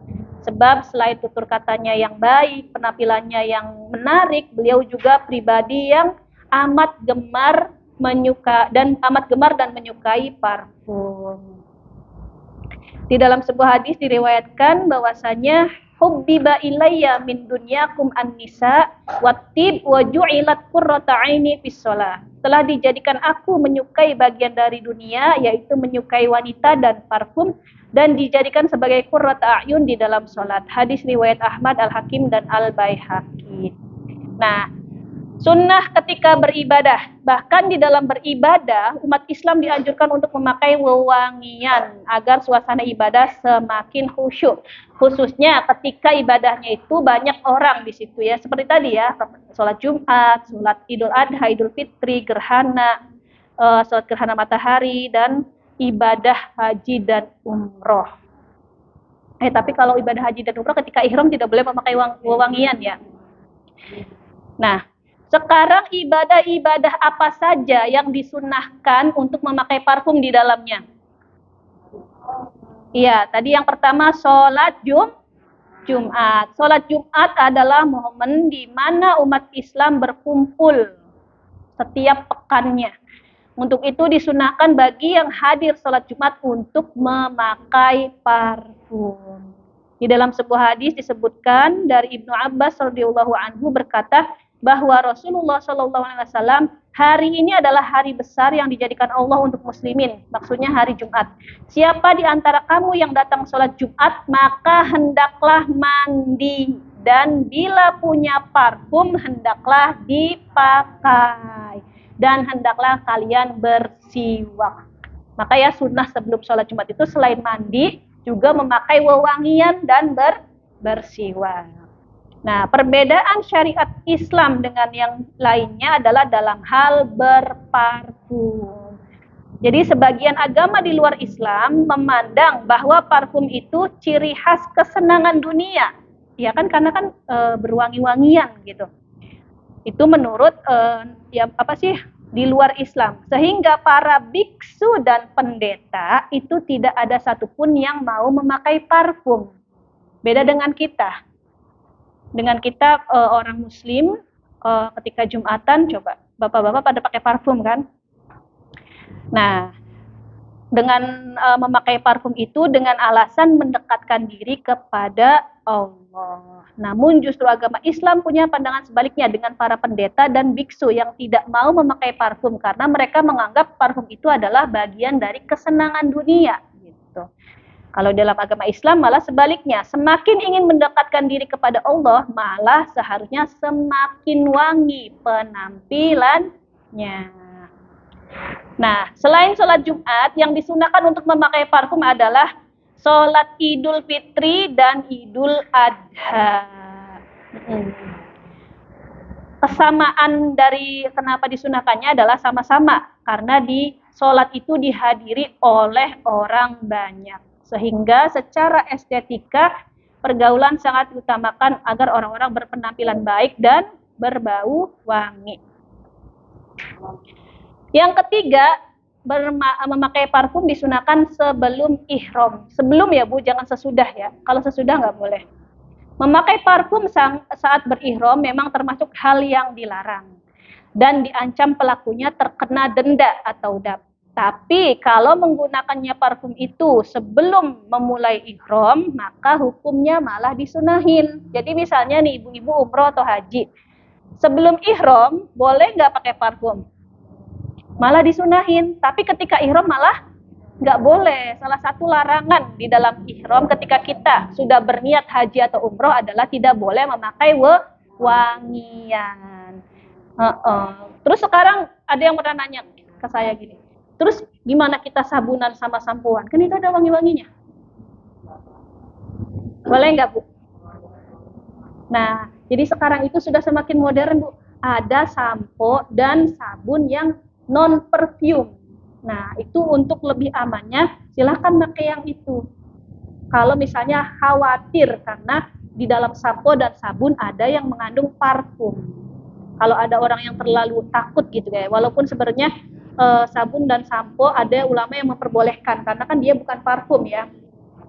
Sebab selain tutur katanya yang baik, penampilannya yang menarik, beliau juga pribadi yang amat gemar dan menyukai parfum. Di dalam sebuah hadis diriwayatkan bahwasanya hubbiba ilayya min dunyakum an-nisa wattib wa ju'ilat qurratu aini fis shalah. Telah dijadikan aku menyukai bagian dari dunia, yaitu menyukai wanita dan parfum, dan dijadikan sebagai qurratu a'yun di dalam salat. Hadis riwayat Ahmad, Al-Hakim dan Al-Baihaqi. Nah, sunnah ketika beribadah. Bahkan di dalam beribadah, umat Islam dianjurkan untuk memakai wewangian agar suasana ibadah semakin khusyuk. Khususnya ketika ibadahnya itu banyak orang di situ ya. Seperti tadi ya, sholat Jumat, sholat Idul Adha, Idul Fitri, gerhana, sholat gerhana matahari, dan ibadah haji dan umroh. Tapi kalau ibadah haji dan umroh ketika ihram tidak boleh memakai wewangian ya. Nah, sekarang ibadah-ibadah apa saja yang disunahkan untuk memakai parfum di dalamnya? Iya, tadi yang pertama sholat Jumat. Sholat Jumat adalah momen di mana umat Islam berkumpul setiap pekannya. Untuk itu disunahkan bagi yang hadir sholat Jumat untuk memakai parfum. Di dalam sebuah hadis disebutkan dari Ibnu Abbas radhiyallahu anhu berkata bahwa Rasulullah SAW hari ini adalah hari besar yang dijadikan Allah untuk muslimin. Maksudnya hari Jumat. Siapa di antara kamu yang datang sholat Jumat, maka hendaklah mandi. Dan bila punya parfum, hendaklah dipakai. Dan hendaklah kalian bersiwak. Maka ya sunnah sebelum sholat Jumat itu selain mandi, juga memakai wewangian dan bersiwak. Nah, perbedaan syariat Islam dengan yang lainnya adalah dalam hal berparfum. Jadi sebagian agama di luar Islam memandang bahwa parfum itu ciri khas kesenangan dunia. Ya kan, karena kan berwangi-wangian gitu. Itu menurut di luar Islam. Sehingga para biksu dan pendeta itu tidak ada satupun yang mau memakai parfum. Beda dengan kita. Dengan kita orang muslim ketika Jumatan, coba bapak-bapak pada pakai parfum kan? Nah, dengan memakai parfum itu dengan alasan mendekatkan diri kepada Allah. Namun justru agama Islam punya pandangan sebaliknya dengan para pendeta dan biksu yang tidak mau memakai parfum karena mereka menganggap parfum itu adalah bagian dari kesenangan dunia gitu. Kalau dalam agama Islam malah sebaliknya, semakin ingin mendekatkan diri kepada Allah, malah seharusnya semakin wangi penampilannya. Nah, selain sholat Jumat, yang disunahkan untuk memakai parfum adalah sholat Idul Fitri dan Idul Adha. Kesamaan dari kenapa disunahkannya adalah sama-sama, karena di sholat itu dihadiri oleh orang banyak. Sehingga secara estetika, pergaulan sangat diutamakan agar orang-orang berpenampilan baik dan berbau wangi. Yang ketiga, memakai parfum disunahkan sebelum ihram. Sebelum ya Bu, jangan sesudah ya. Kalau sesudah nggak boleh. Memakai parfum saat berihram memang termasuk hal yang dilarang. Dan diancam pelakunya terkena denda atau dam. Tapi kalau menggunakannya parfum itu sebelum memulai ihram, maka hukumnya malah disunahin. Jadi misalnya nih ibu-ibu umroh atau haji. Sebelum ihram, boleh nggak pakai parfum? Malah disunahin, tapi ketika ihram malah nggak boleh. Salah satu larangan di dalam ihram ketika kita sudah berniat haji atau umroh adalah tidak boleh memakai wangian. Terus sekarang ada yang pernah nanya ke saya gini, terus gimana kita sabunan sama sampoan? Kan itu ada wangi-wanginya. Boleh nggak Bu? Nah, jadi sekarang itu sudah semakin modern Bu. Ada sampo dan sabun yang non-perfume. Nah, itu untuk lebih amannya, silahkan pakai yang itu. Kalau misalnya khawatir karena di dalam sampo dan sabun ada yang mengandung parfum. Kalau ada orang yang terlalu takut gitu ya, walaupun sebenarnya sabun dan sampo ada ulama yang memperbolehkan karena kan dia bukan parfum ya.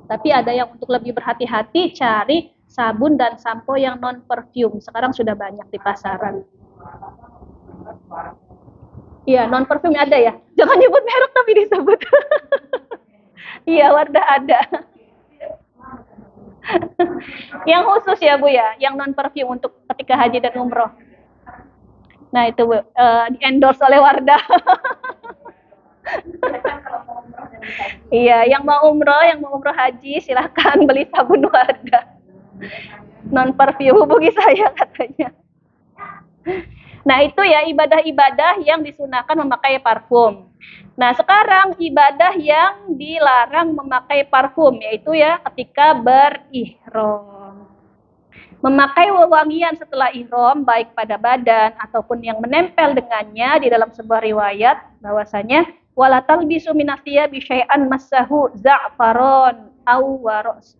Tapi ada yang untuk lebih berhati-hati cari sabun dan sampo yang non-perfume. Sekarang sudah banyak di pasaran. Iya, non perfume ada ya. Jangan nyebut merek tapi disebut. Iya, Wardah ada. Yang khusus ya Bu ya, yang non perfume untuk ketika haji dan umroh. Nah itu Bu, di endorse oleh Wardah. Iya, yang mau umroh haji silahkan beli sabun Wardah. Non perfume hubungi saya katanya. Nah itu ya ibadah-ibadah yang disunahkan memakai parfum. Nah sekarang ibadah yang dilarang memakai parfum yaitu ya ketika berihram. Memakai wewangian setelah ihram baik pada badan ataupun yang menempel dengannya di dalam sebuah riwayat bahwasanya wala talbisu minathiya bi syai'an massahu za'faron aw waros.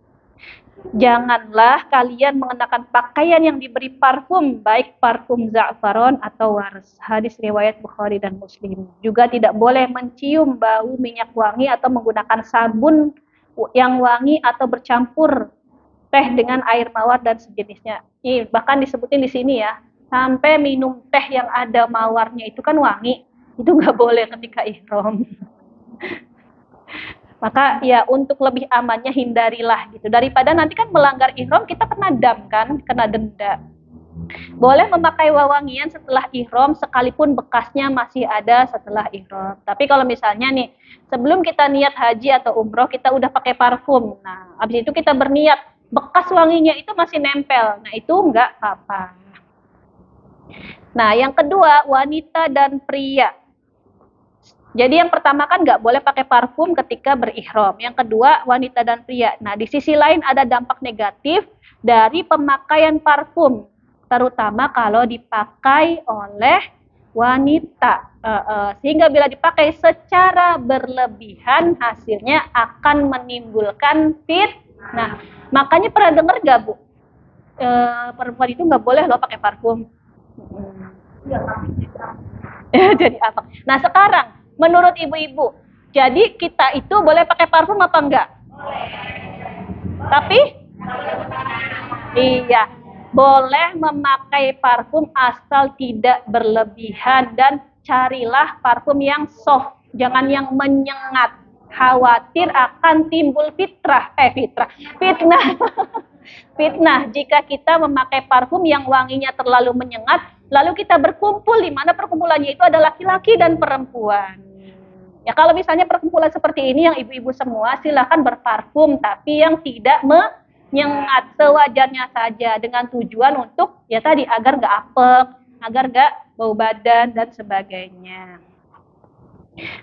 Janganlah kalian mengenakan pakaian yang diberi parfum, baik parfum za'faron atau waras. Hadis riwayat Bukhari dan Muslim. Juga tidak boleh mencium bau minyak wangi atau menggunakan sabun yang wangi atau bercampur teh dengan air mawar dan sejenisnya. Ini bahkan disebutin di sini ya, sampai minum teh yang ada mawarnya itu kan wangi. Itu nggak boleh ketika ihram. Maka ya untuk lebih amannya hindarilah gitu. Daripada nanti kan melanggar ihram kita kena dam kan, kena denda. Boleh memakai wewangian setelah ihram sekalipun bekasnya masih ada setelah ihram. Tapi kalau misalnya nih sebelum kita niat haji atau umroh kita udah pakai parfum. Nah, habis itu kita berniat bekas wanginya itu masih nempel. Nah, itu enggak apa-apa. Nah, yang kedua wanita dan pria. Jadi yang pertama kan nggak boleh pakai parfum ketika berihram. Yang kedua wanita dan pria. Nah di sisi lain ada dampak negatif dari pemakaian parfum, terutama kalau dipakai oleh wanita. Sehingga bila dipakai secara berlebihan hasilnya akan menimbulkan fitnah. Makanya pernah dengar nggak Bu? Perempuan itu nggak boleh loh pakai parfum. Jadi apa? Nah sekarang menurut ibu-ibu, jadi kita itu boleh pakai parfum apa enggak? Tapi? Iya, boleh memakai parfum asal tidak berlebihan dan carilah parfum yang soft, jangan yang menyengat. khawatir akan timbul fitnah. Fitnah jika kita memakai parfum yang wanginya terlalu menyengat, lalu kita berkumpul di mana perkumpulannya itu ada laki-laki dan perempuan. Ya kalau misalnya perkumpulan seperti ini yang ibu-ibu semua, silakan berparfum tapi yang tidak menyengat, sewajarnya saja dengan tujuan untuk ya tadi agar nggak apek, agar nggak bau badan dan sebagainya.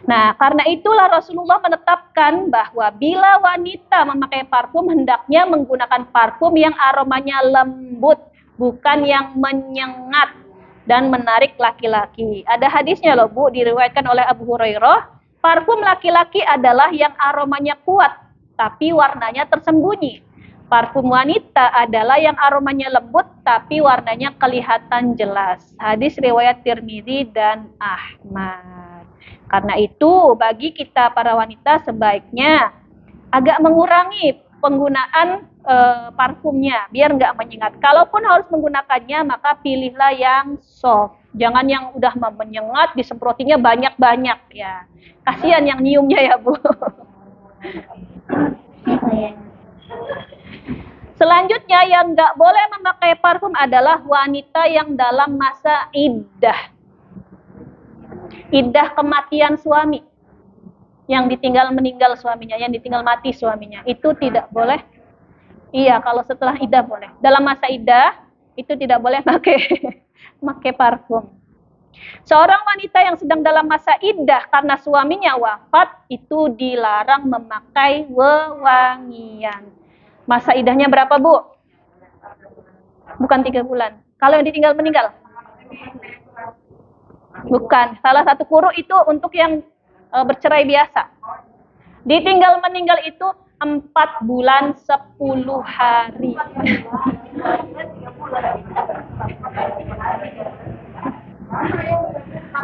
Nah, karena itulah Rasulullah menetapkan bahwa bila wanita memakai parfum, hendaknya menggunakan parfum yang aromanya lembut, bukan yang menyengat dan menarik laki-laki. Ada hadisnya loh Bu, diriwayatkan oleh Abu Hurairah, parfum laki-laki adalah yang aromanya kuat, tapi warnanya tersembunyi. Parfum wanita adalah yang aromanya lembut, tapi warnanya kelihatan jelas. Hadis riwayat Tirmidzi dan Ahmad. Karena itu, bagi kita para wanita sebaiknya agak mengurangi penggunaan parfumnya, biar nggak menyengat. Kalaupun harus menggunakannya, maka pilihlah yang soft. Jangan yang udah menyengat, disemprotinya banyak-banyak ya. Kasihan yang nyiumnya ya Bu. Selanjutnya yang nggak boleh memakai parfum adalah wanita yang dalam masa iddah. Iddah kematian suami, yang meninggal suaminya, yang ditinggal mati suaminya, itu tidak boleh. Iya, kalau setelah iddah boleh. Dalam masa iddah itu tidak boleh pakai parfum. Seorang wanita yang sedang dalam masa iddah karena suaminya wafat itu dilarang memakai wewangian. Masa iddahnya berapa Bu? Bukan 3 bulan. Kalau yang ditinggal meninggal? Bukan, salah satu kuruk itu untuk yang bercerai biasa. Ditinggal meninggal itu 4 bulan 10 hari.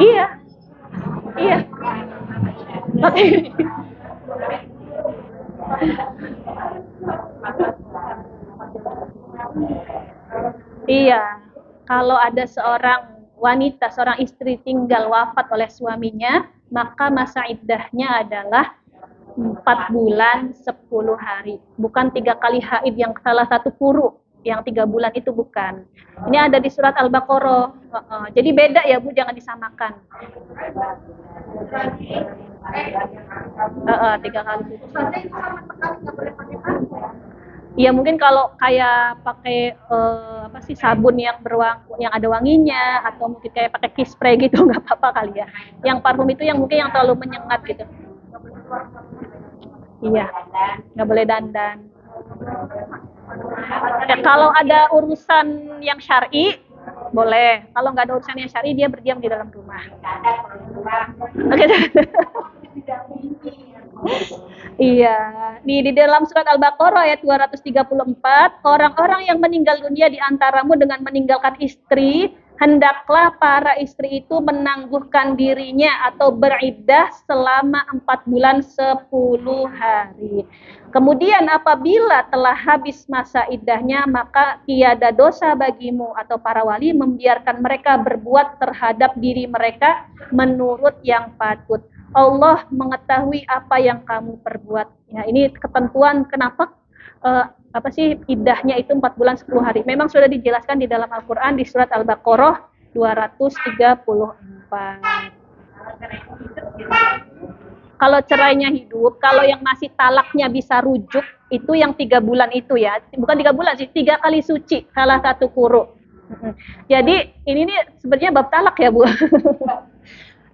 Iya. Iya. Iya. Kalau ada seorang wanita, seorang istri tinggal wafat oleh suaminya, maka masa iddahnya adalah 4 bulan 10 hari. Bukan 3 kali haid yang salah satu kuruk, yang 3 bulan itu bukan. Ini ada di surat Al-Baqarah. Jadi beda ya Bu, jangan disamakan. 3 kali. Ya mungkin kalau kayak pakai sabun yang yang ada wanginya, atau mungkin kayak pakai kiss spray gitu nggak apa-apa kali ya. Yang parfum itu yang mungkin yang terlalu menyengat gitu. Iya, nggak boleh dandan. Ya, kalau ada urusan yang syar'i boleh. Kalau nggak ada urusan yang syar'i dia berdiam di dalam rumah. Oke. Iya, di dalam surat Al-Baqarah ayat 234, orang-orang yang meninggal dunia di antaramu dengan meninggalkan istri, hendaklah para istri itu menangguhkan dirinya atau beriddah selama 4 bulan 10 hari. Kemudian apabila telah habis masa iddahnya, maka tiada dosa bagimu atau para wali membiarkan mereka berbuat terhadap diri mereka menurut yang patut. Allah mengetahui apa yang kamu perbuat. Ya, ini ketentuan kenapa iddahnya itu 4 bulan 10 hari. Memang sudah dijelaskan di dalam Al-Qur'an di surat Al-Baqarah 234. Kalau cerainya hidup, kalau yang masih talaknya bisa rujuk, itu yang 3 bulan itu ya. Bukan 3 bulan sih, 3 kali suci, salah satu kuruk. Jadi ini nih sebenarnya bab talak ya Bu.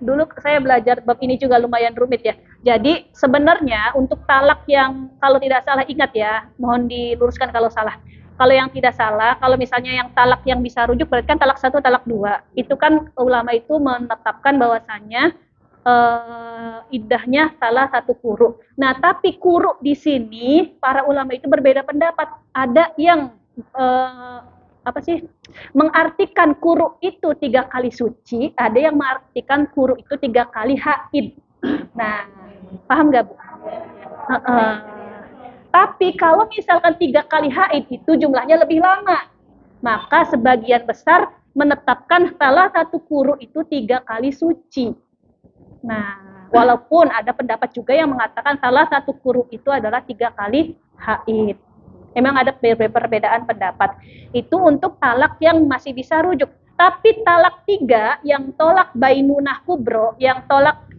Dulu saya belajar bab ini juga lumayan rumit ya. Jadi sebenarnya untuk talak yang kalau tidak salah, ingat ya, mohon diluruskan kalau salah. Kalau yang tidak salah, kalau misalnya yang talak yang bisa rujuk berarti kan talak 1, talak 2. Itu kan ulama itu menetapkan bahwasannya iddahnya salah satu kuruk. Nah, tapi kuruk di sini para ulama itu berbeda pendapat. Ada yang mengartikan kuruk itu 3 kali suci, ada yang mengartikan kuruk itu 3 kali haid. Nah, paham nggak Bu? Tapi kalau misalkan 3 kali haid itu jumlahnya lebih lama, maka sebagian besar menetapkan salah satu kuruk itu 3 kali suci. Nah, Walaupun ada pendapat juga yang mengatakan salah satu quru itu adalah 3 kali haid. Memang ada perbedaan pendapat. Itu untuk talak yang masih bisa rujuk. Tapi talak 3 yang tolak bainunah kubro, yang talak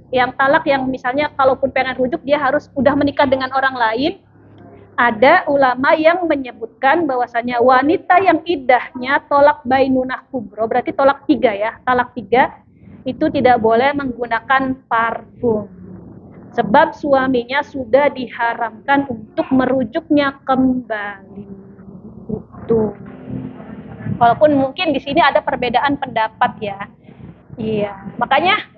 yang misalnya kalaupun pengen rujuk dia harus udah menikah dengan orang lain. Ada ulama yang menyebutkan bahwasanya wanita yang iddahnya tolak bainunah kubro, berarti tolak 3 ya, talak 3 itu tidak boleh menggunakan parfum. Sebab suaminya sudah diharamkan untuk merujuknya kembali. Itu. Walaupun mungkin di sini ada perbedaan pendapat ya. Iya. Makanya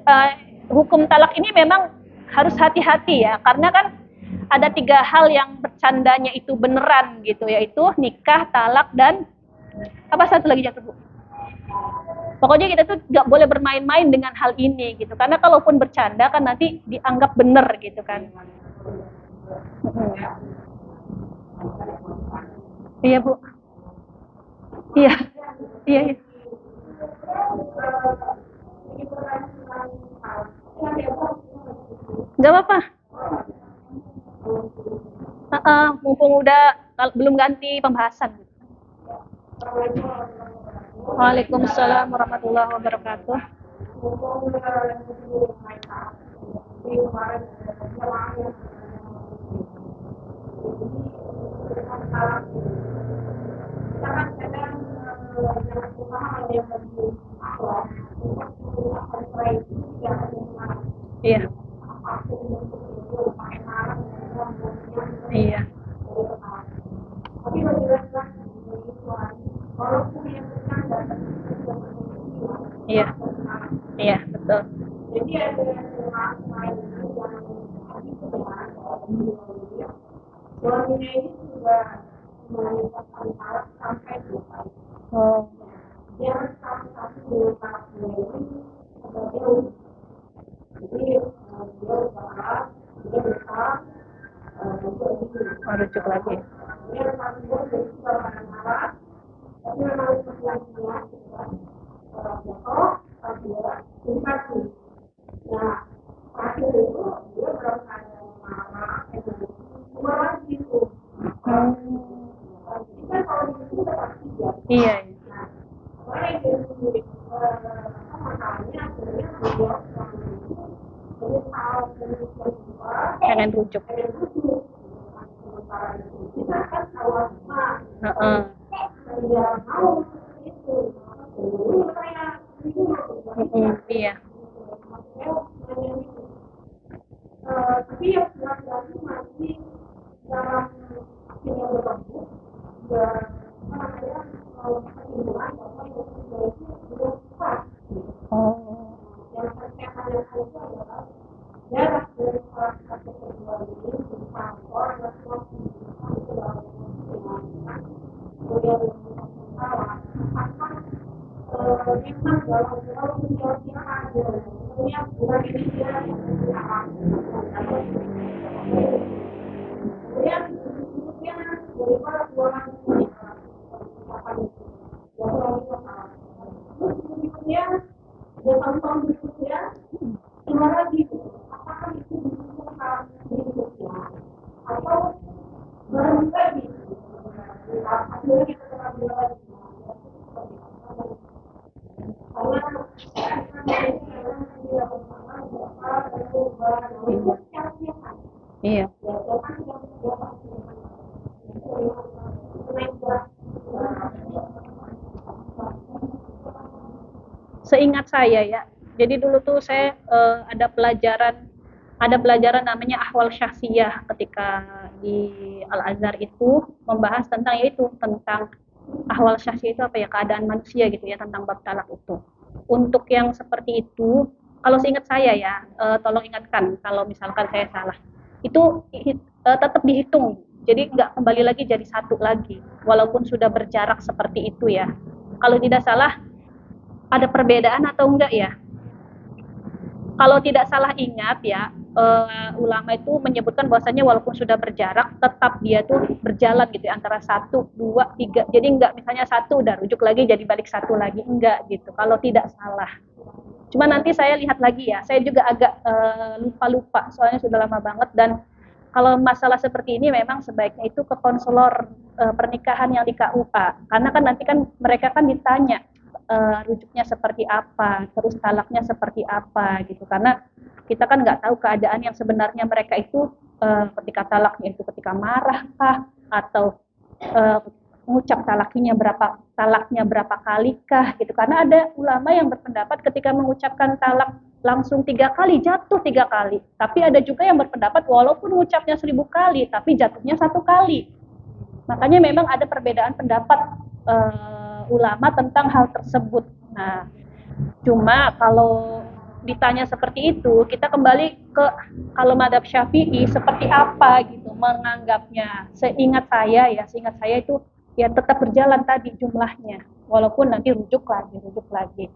hukum talak ini memang harus hati-hati ya, karena kan ada 3 hal yang bercandanya itu beneran gitu, yaitu nikah, talak, dan apa satu lagi yang Bu? Pokoknya kita tuh nggak boleh bermain-main dengan hal ini gitu, karena kalaupun bercanda kan nanti dianggap bener gitu kan. Iya Bu. Iya. Iya. Iya. Nggak apa-apa. Mumpung udah belum ganti pembahasan. Waalaikumsalam warahmatullahi wabarakatuh. Iya. Iya. Iya. Iya, betul. Jadi ada suaminya ini juga mengalihkan talak sampai 2 kali. Oh. Dia satu-satu talak ini sebagai jadi dia berharap dia bisa merujuk lagi. Dia satu dari seorang talak, tapi memang laki-lakinya jatuh, dia infeksi. Nah, terakhir itu dia berangkat marah, keluar lagi tuh. Jadi kan kalau di situ udah pasti ya. Iya. Nah, orang yang jadi masalahnya akhirnya dia jadi tahu pengen rujuk. Kita kan awal dia mau itu. Iya. Tapi yang laki-laki masih dalam akhirnya berlaku dan pertimbangan bahwa itu belum pas. Yang pertama itu adalah jarak dari salah satu kedua ini di kantor dan suatu itu dalam kemudian salah akan memang dalam kira-kira ada yang bukan ini dia kemudian daripada keluaran terus kemudian dia tahun berikutnya keluar lagi apakah itu dibutuhkan berikutnya atau baru lagi akhirnya kita telah lagi Iya. Seingat saya ya. Jadi dulu tuh saya ada pelajaran namanya ahwal syahsiyah ketika di Al-Azhar itu membahas tentang tentang ahwal syahsiyah itu apa ya, keadaan manusia gitu ya, tentang bab talak itu. Untuk yang seperti itu, kalau seingat saya ya, tolong ingatkan kalau misalkan saya salah. Itu tetap dihitung. Jadi nggak kembali lagi jadi satu lagi, walaupun sudah berjarak seperti itu ya. Kalau tidak salah, ada perbedaan atau enggak ya? Kalau tidak salah ingat ya, ulama itu menyebutkan bahwasanya walaupun sudah berjarak, tetap dia tuh berjalan gitu ya, antara 1, 2, 3. Jadi enggak misalnya 1 udah rujuk lagi jadi balik 1 lagi, enggak gitu. Kalau tidak salah. Cuma nanti saya lihat lagi ya, saya juga agak lupa-lupa, soalnya sudah lama banget. Dan kalau masalah seperti ini memang sebaiknya itu ke konselor pernikahan yang di KUA, karena kan nanti kan mereka kan ditanya rujuknya seperti apa, terus talaknya seperti apa gitu, karena kita kan nggak tahu keadaan yang sebenarnya mereka itu ketika talaknya itu ketika marah kah, atau mengucap talaknya berapa kali kah gitu. Karena ada ulama yang berpendapat ketika mengucapkan talak langsung 3 kali jatuh 3 kali, tapi ada juga yang berpendapat walaupun mengucapnya 1000 kali tapi jatuhnya 1 kali. Makanya memang ada perbedaan pendapat ulama tentang hal tersebut. Nah, cuma kalau ditanya seperti itu, kita kembali ke kalau madhab Syafi'i seperti apa gitu menganggapnya. Seingat saya itu ya tetap berjalan tadi jumlahnya, walaupun nanti rujuk lagi.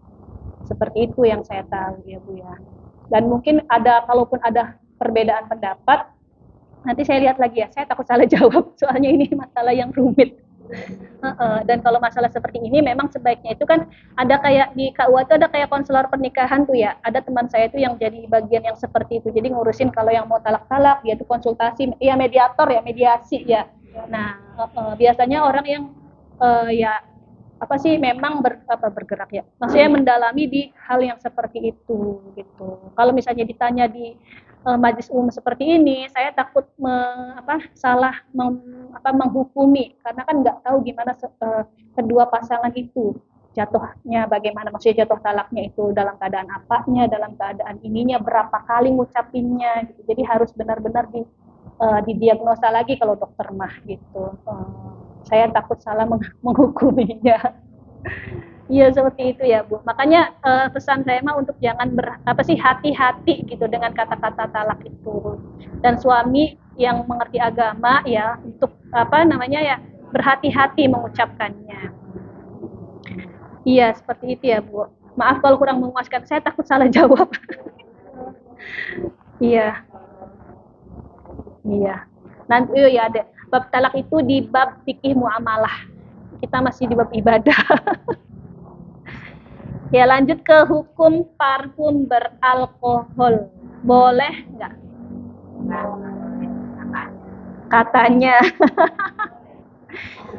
Seperti itu yang saya tahu ya Bu ya. Dan mungkin kalaupun ada perbedaan pendapat, nanti saya lihat lagi ya, saya takut salah jawab, soalnya ini masalah yang rumit. Dan kalau masalah seperti ini memang sebaiknya itu kan ada kayak di KUA itu ada kayak konselor pernikahan tuh ya. Ada teman saya itu yang jadi bagian yang seperti itu. Jadi ngurusin kalau yang mau talak-talak dia tuh konsultasi, ya mediator ya, mediasi ya. Nah, biasanya orang yang ya apa sih memang bergerak ya. Maksudnya mendalami di hal yang seperti itu gitu. Kalau misalnya ditanya di majelis umum seperti ini, saya takut salah menghukumi, karena kan nggak tahu gimana kedua pasangan itu jatuhnya bagaimana, maksudnya jatuh talaknya itu dalam keadaan apanya, dalam keadaan ininya, berapa kali ngucapinnya gitu. Jadi harus benar-benar didiagnosa lagi kalau dokter mah gitu. Saya takut salah menghukuminya. Iya seperti itu ya Bu. Makanya pesan saya mah untuk jangan hati-hati gitu dengan kata-kata talak itu. Dan suami yang mengerti agama ya untuk berhati-hati mengucapkannya. Iya seperti itu ya Bu. Maaf kalau kurang memuaskan, saya takut salah jawab. Iya. Nanti ya ada bab talak itu di bab fikih muamalah. Kita masih di bab ibadah. Ya lanjut ke hukum parfum beralkohol. Boleh nggak? Katanya.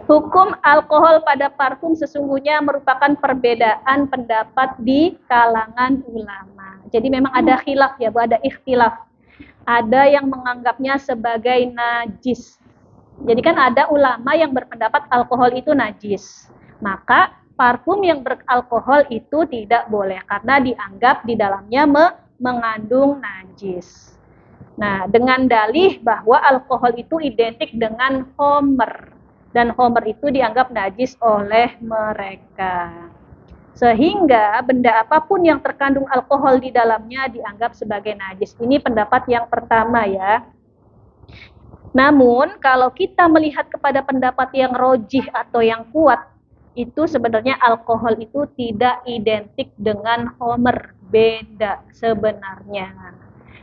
Hukum alkohol pada parfum sesungguhnya merupakan perbedaan pendapat di kalangan ulama. Jadi memang ada khilaf ya, Bu, ada ikhtilaf. Ada yang menganggapnya sebagai najis. Jadi kan ada ulama yang berpendapat alkohol itu najis. Maka parfum yang beralkohol itu tidak boleh karena dianggap di dalamnya mengandung najis. Nah, dengan dalih bahwa alkohol itu identik dengan homer dan homer itu dianggap najis oleh mereka. Sehingga benda apapun yang terkandung alkohol di dalamnya dianggap sebagai najis. Ini pendapat yang pertama ya. Namun kalau kita melihat kepada pendapat yang rojih atau yang kuat, itu sebenarnya alkohol itu tidak identik dengan homer, beda sebenarnya.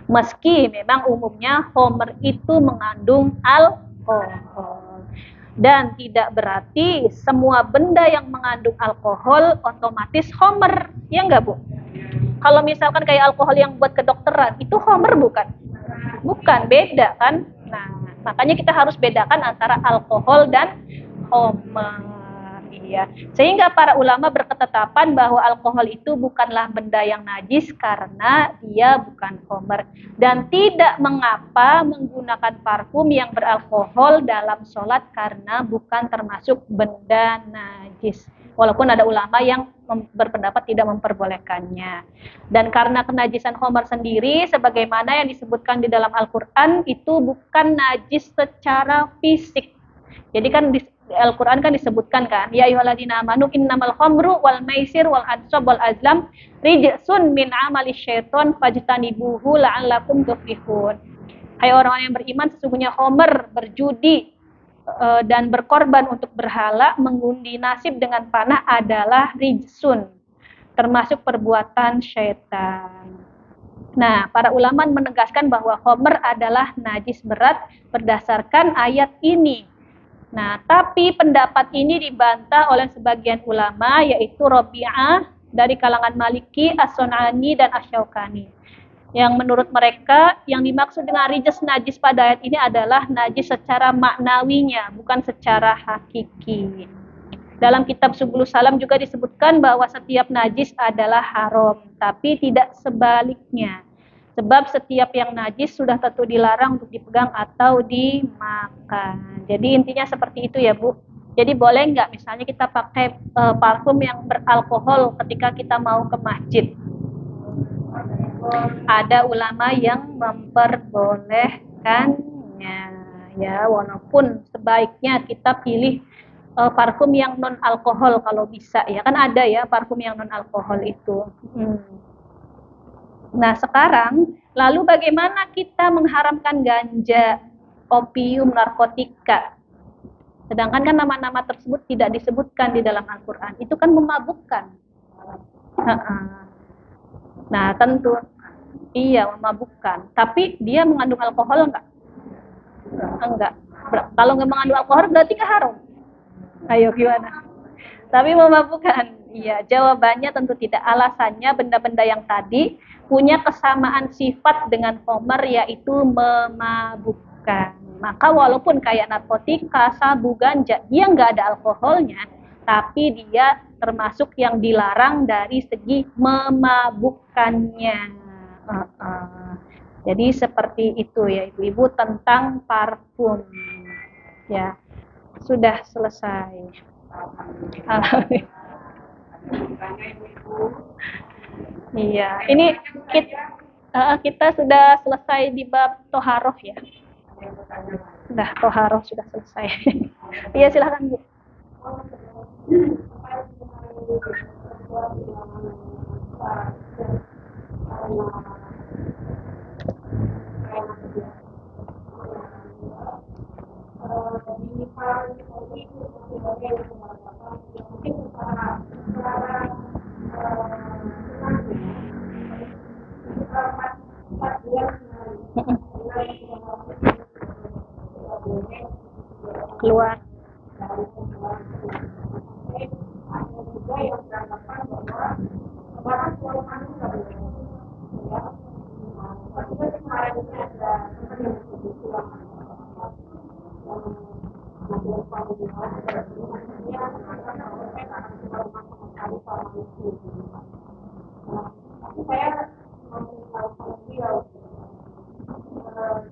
Meski memang umumnya homer itu mengandung alkohol. Dan tidak berarti semua benda yang mengandung alkohol otomatis homer, ya enggak Bu? Kalau misalkan kayak alkohol yang buat kedokteran, itu homer bukan? Bukan, beda kan? Nah, makanya kita harus bedakan antara alkohol dan homer. Ya. Sehingga para ulama berketetapan bahwa alkohol itu bukanlah benda yang najis karena dia bukan homer. Dan tidak mengapa menggunakan parfum yang beralkohol dalam sholat karena bukan termasuk benda najis. Walaupun ada ulama yang berpendapat tidak memperbolehkannya. Dan karena kenajisan homer sendiri, sebagaimana yang disebutkan di dalam Al-Quran, itu bukan najis secara fisik. Jadi kan di Al-Quran kan disebutkan kan, ya ayyuhalladzina amanu innamal khamru wal maisir wal ansab wal azlam rijsun min amali syaiton fajtanibuhu la'allakum tuflihun. Hai orang-orang yang beriman, sesungguhnya khamr, berjudi dan berkorban untuk berhala, mengundi nasib dengan panah adalah rijsun, termasuk perbuatan syaitan. Nah, para ulama menegaskan bahwa khamr adalah najis berat berdasarkan ayat ini. Nah, tapi pendapat ini dibantah oleh sebagian ulama, yaitu Rabi'ah dari kalangan Maliki, As-Sun'ani, dan Asy-Syaukani. Yang menurut mereka, yang dimaksud dengan rijs najis pada ayat ini adalah najis secara maknawinya, bukan secara hakiki. Dalam kitab Subulus Salam juga disebutkan bahwa setiap najis adalah haram, tapi tidak sebaliknya. Sebab setiap yang najis sudah tentu dilarang untuk dipegang atau dimakan. Jadi intinya seperti itu ya Bu. Jadi boleh nggak misalnya kita pakai parfum yang beralkohol ketika kita mau ke masjid? Ada ulama yang memperbolehkannya, ya, walaupun sebaiknya kita pilih parfum yang non alkohol kalau bisa, ya kan ada ya parfum yang non alkohol itu. Nah sekarang, lalu bagaimana kita mengharamkan ganja, opium, narkotika? Sedangkan kan nama-nama tersebut tidak disebutkan di dalam Al-Quran. Itu kan memabukkan. Nah tentu, iya memabukkan. Tapi dia mengandung alkohol enggak? Enggak. Kalau nggak mengandung alkohol berarti nggak haram. Ayo gimana? Tapi memabukkan. Iya, jawabannya tentu tidak. Alasannya benda-benda yang tadi punya kesamaan sifat dengan khamar, yaitu memabukkan. Maka walaupun kayak narkotika, sabu, ganja, dia nggak ada alkoholnya, tapi dia termasuk yang dilarang dari segi memabukkannya. Jadi seperti itu ya Ibu-ibu tentang parfum. Ya, sudah selesai. Iya, ini kita sudah selesai di bab toharoh ya. Sudah toharoh sudah selesai. Iya silakan Bu. Keluar.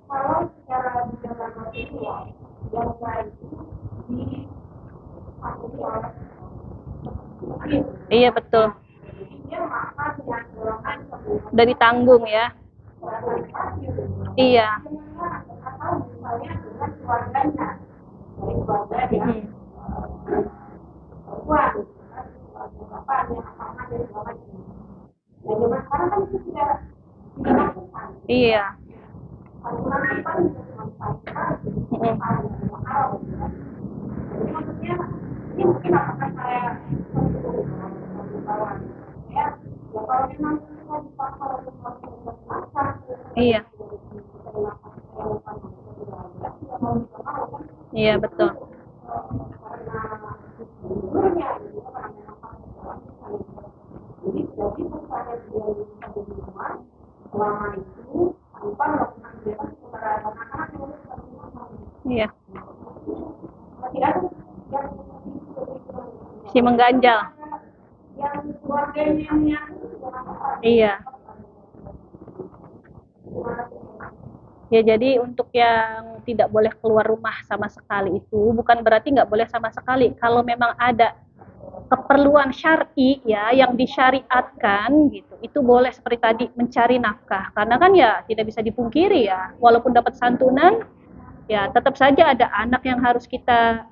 Kalau secara bicara material yang lain di Iya betul. Udah ditanggung ya. Iya. Iya. Iya. Iya betul. Iya. Si mengganjal. Iya. Ya jadi untuk yang tidak boleh keluar rumah sama sekali itu bukan berarti nggak boleh sama sekali. Kalau memang ada keperluan syar'i ya yang disyariatkan gitu, itu boleh seperti tadi mencari nafkah. Karena kan ya tidak bisa dipungkiri ya, walaupun dapat santunan ya tetap saja ada anak yang harus kita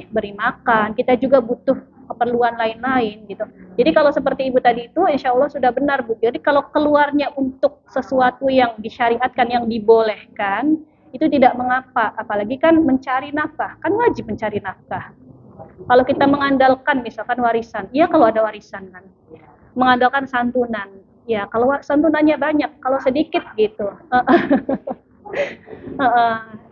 beri makan. Kita juga butuh keperluan lain-lain gitu. Jadi kalau seperti Ibu tadi itu insya Allah sudah benar Bu. Jadi kalau keluarnya untuk sesuatu yang disyariatkan, yang dibolehkan, itu tidak mengapa. Apalagi kan mencari nafkah, kan wajib mencari nafkah. Kalau kita mengandalkan misalkan warisan, iya kalau ada warisan kan. Mengandalkan santunan, ya kalau santunannya banyak, kalau sedikit gitu.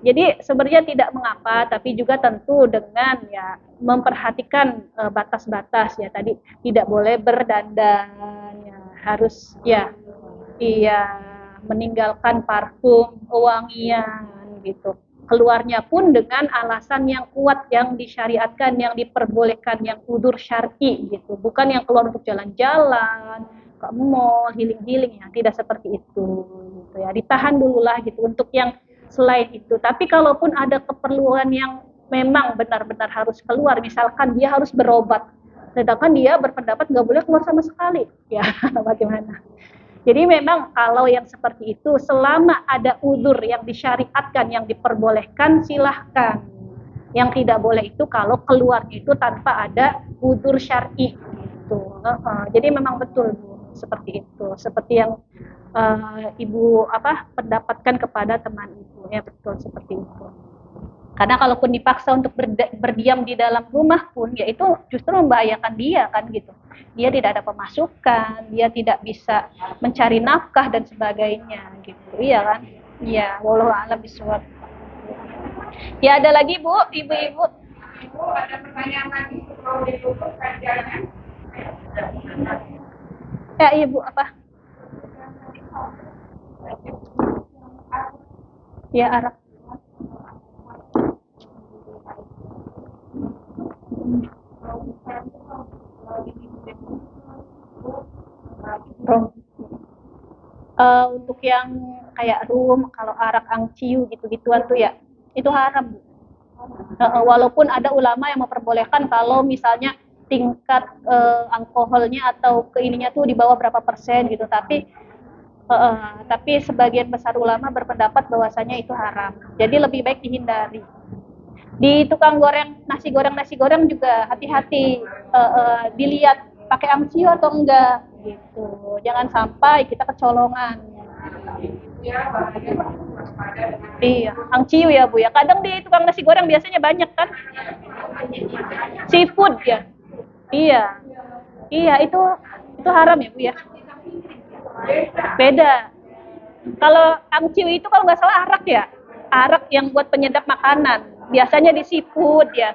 Jadi sebenarnya tidak mengapa, tapi juga tentu dengan ya memperhatikan batas-batas ya tadi tidak boleh berdandan, ya harus ya iya meninggalkan parfum, wangian gitu. Keluarnya pun dengan alasan yang kuat yang disyariatkan, yang diperbolehkan, yang udzur syar'i gitu. Bukan yang keluar untuk jalan-jalan, ke mall, healing-healing yang tidak seperti itu gitu ya. Ditahan dululah gitu untuk yang selain itu. Tapi kalaupun ada keperluan yang memang benar-benar harus keluar, misalkan dia harus berobat, sedangkan dia berpendapat nggak boleh keluar sama sekali, ya bagaimana? Jadi memang kalau yang seperti itu selama ada udzur yang disyariatkan, yang diperbolehkan silahkan. Yang tidak boleh itu kalau keluar itu tanpa ada udzur syar'i gitu. Jadi memang betul Bu, seperti itu. Seperti yang Ibu pendapatkan kepada teman Ibu ya, betul seperti itu. Karena kalaupun dipaksa untuk berdiam di dalam rumah pun, ya itu justru membahayakan dia kan gitu. Dia tidak ada pemasukan, dia tidak bisa mencari nafkah dan sebagainya gitu. Iya kan? Iya, wallahu a'lam bishawab. Ya ada lagi Bu, ibu-ibu. Ibu ada pertanyaan lagi kalau di YouTube kajiannya. Ya Ibu apa? Ya Arab. Untuk yang kayak rum, kalau arak angciu gitu-gituan tuh ya, itu haram Bu. Walaupun ada ulama yang memperbolehkan kalau misalnya tingkat alkoholnya atau keininya tuh di bawah berapa persen gitu, tapi sebagian besar ulama berpendapat bahwasanya itu haram. Jadi lebih baik dihindari. Di tukang goreng nasi goreng juga hati-hati, dilihat pakai amsio atau enggak gitu. Jangan sampai kita kecolongan. Iya, angciu ya Bu ya. Kadang di tukang nasi goreng biasanya banyak kan seafood ya. Iya. Iya, itu haram ya Bu ya. Beda. Kalau angciu itu kalau nggak salah arak ya. Arak yang buat penyedap makanan. Biasanya di seafood ya.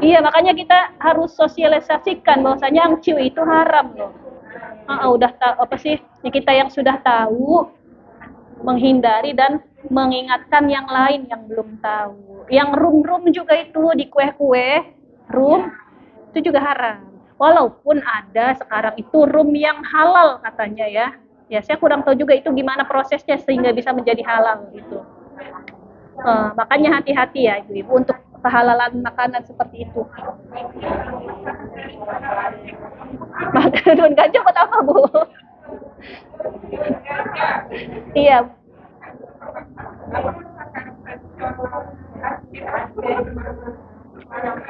Iya, makanya kita harus sosialisasikan bahwasanya angciu itu haram loh. Udah tahu apa sih? Ya, kita yang sudah tahu menghindari dan mengingatkan yang lain yang belum tahu. Yang rum-rum juga itu di kue-kue, rum itu juga haram. Walaupun ada sekarang itu rum yang halal katanya ya. Ya saya kurang tahu juga itu gimana prosesnya sehingga bisa menjadi halal itu. Makanya hati-hati ya Ibu untuk kehalalan makanan seperti itu. Daun ganja buat apa Bu? Iya.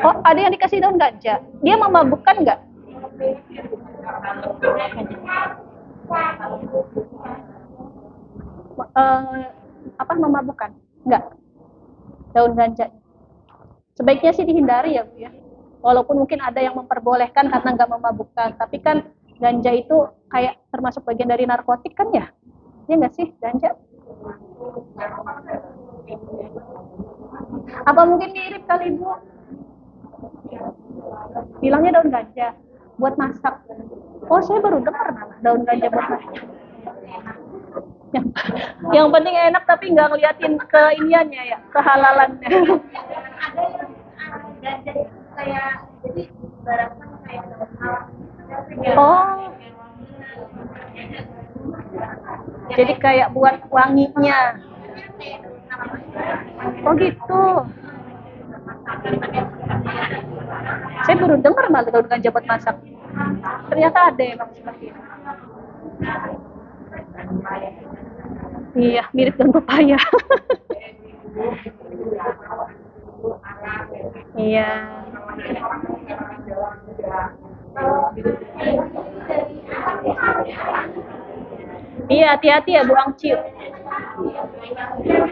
Oh, ada yang dikasih daun ganja. Dia memabukkan nggak? Memabukkan? Nggak. Daun ganja. Sebaiknya sih dihindari ya Bu ya. Walaupun mungkin ada yang memperbolehkan karena nggak memabukkan. Tapi kan ganja itu kayak termasuk bagian dari narkotik kan ya? Iya nggak sih ganja? Apa mungkin mirip kali Bu? Bilangnya daun ganja buat masak. Oh saya baru dengar malah daun ganja buat masak. Yang penting enak tapi nggak ngeliatin keiniannya ya, kehalalannya. Ganja itu kayak jadi ibaratnya kayak Oh. Jadi kayak buat wanginya. Oh gitu. Saya baru dengar malah daun ganja buat masak. Ternyata ada emang seperti itu. Iya, mirip daun pepaya. Iya. Iya, hati-hati ya Bu angciu.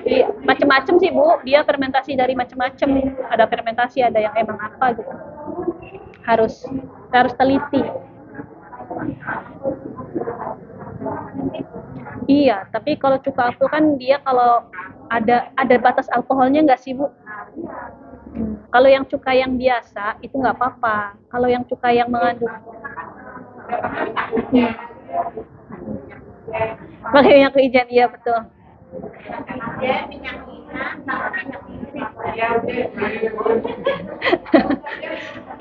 Iya, macam-macam sih Bu. Dia fermentasi dari macam-macam. Ada fermentasi, ada yang emang apa gitu. harus harus teliti. Iya, tapi kalau cuka alkohol kan dia kalau ada batas alkoholnya nggak sih Bu? Kalau yang cuka yang biasa itu nggak apa-apa. Kalau yang cuka yang mengandung, pakai minyak wijen, iya betul.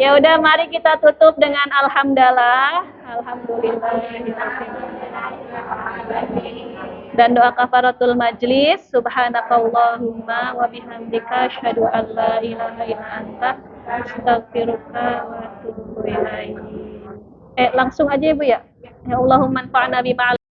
Ya udah, mari kita tutup dengan alhamdulillah, alhamdulillah, dan doa kafaratul majlis. Subhanakallahumma wa bihamdika asyhadu an la ilaha illa anta astaghfiruka wa atubu ilaik. Langsung aja Ibu ya. Ya Allahumma anfa'na bima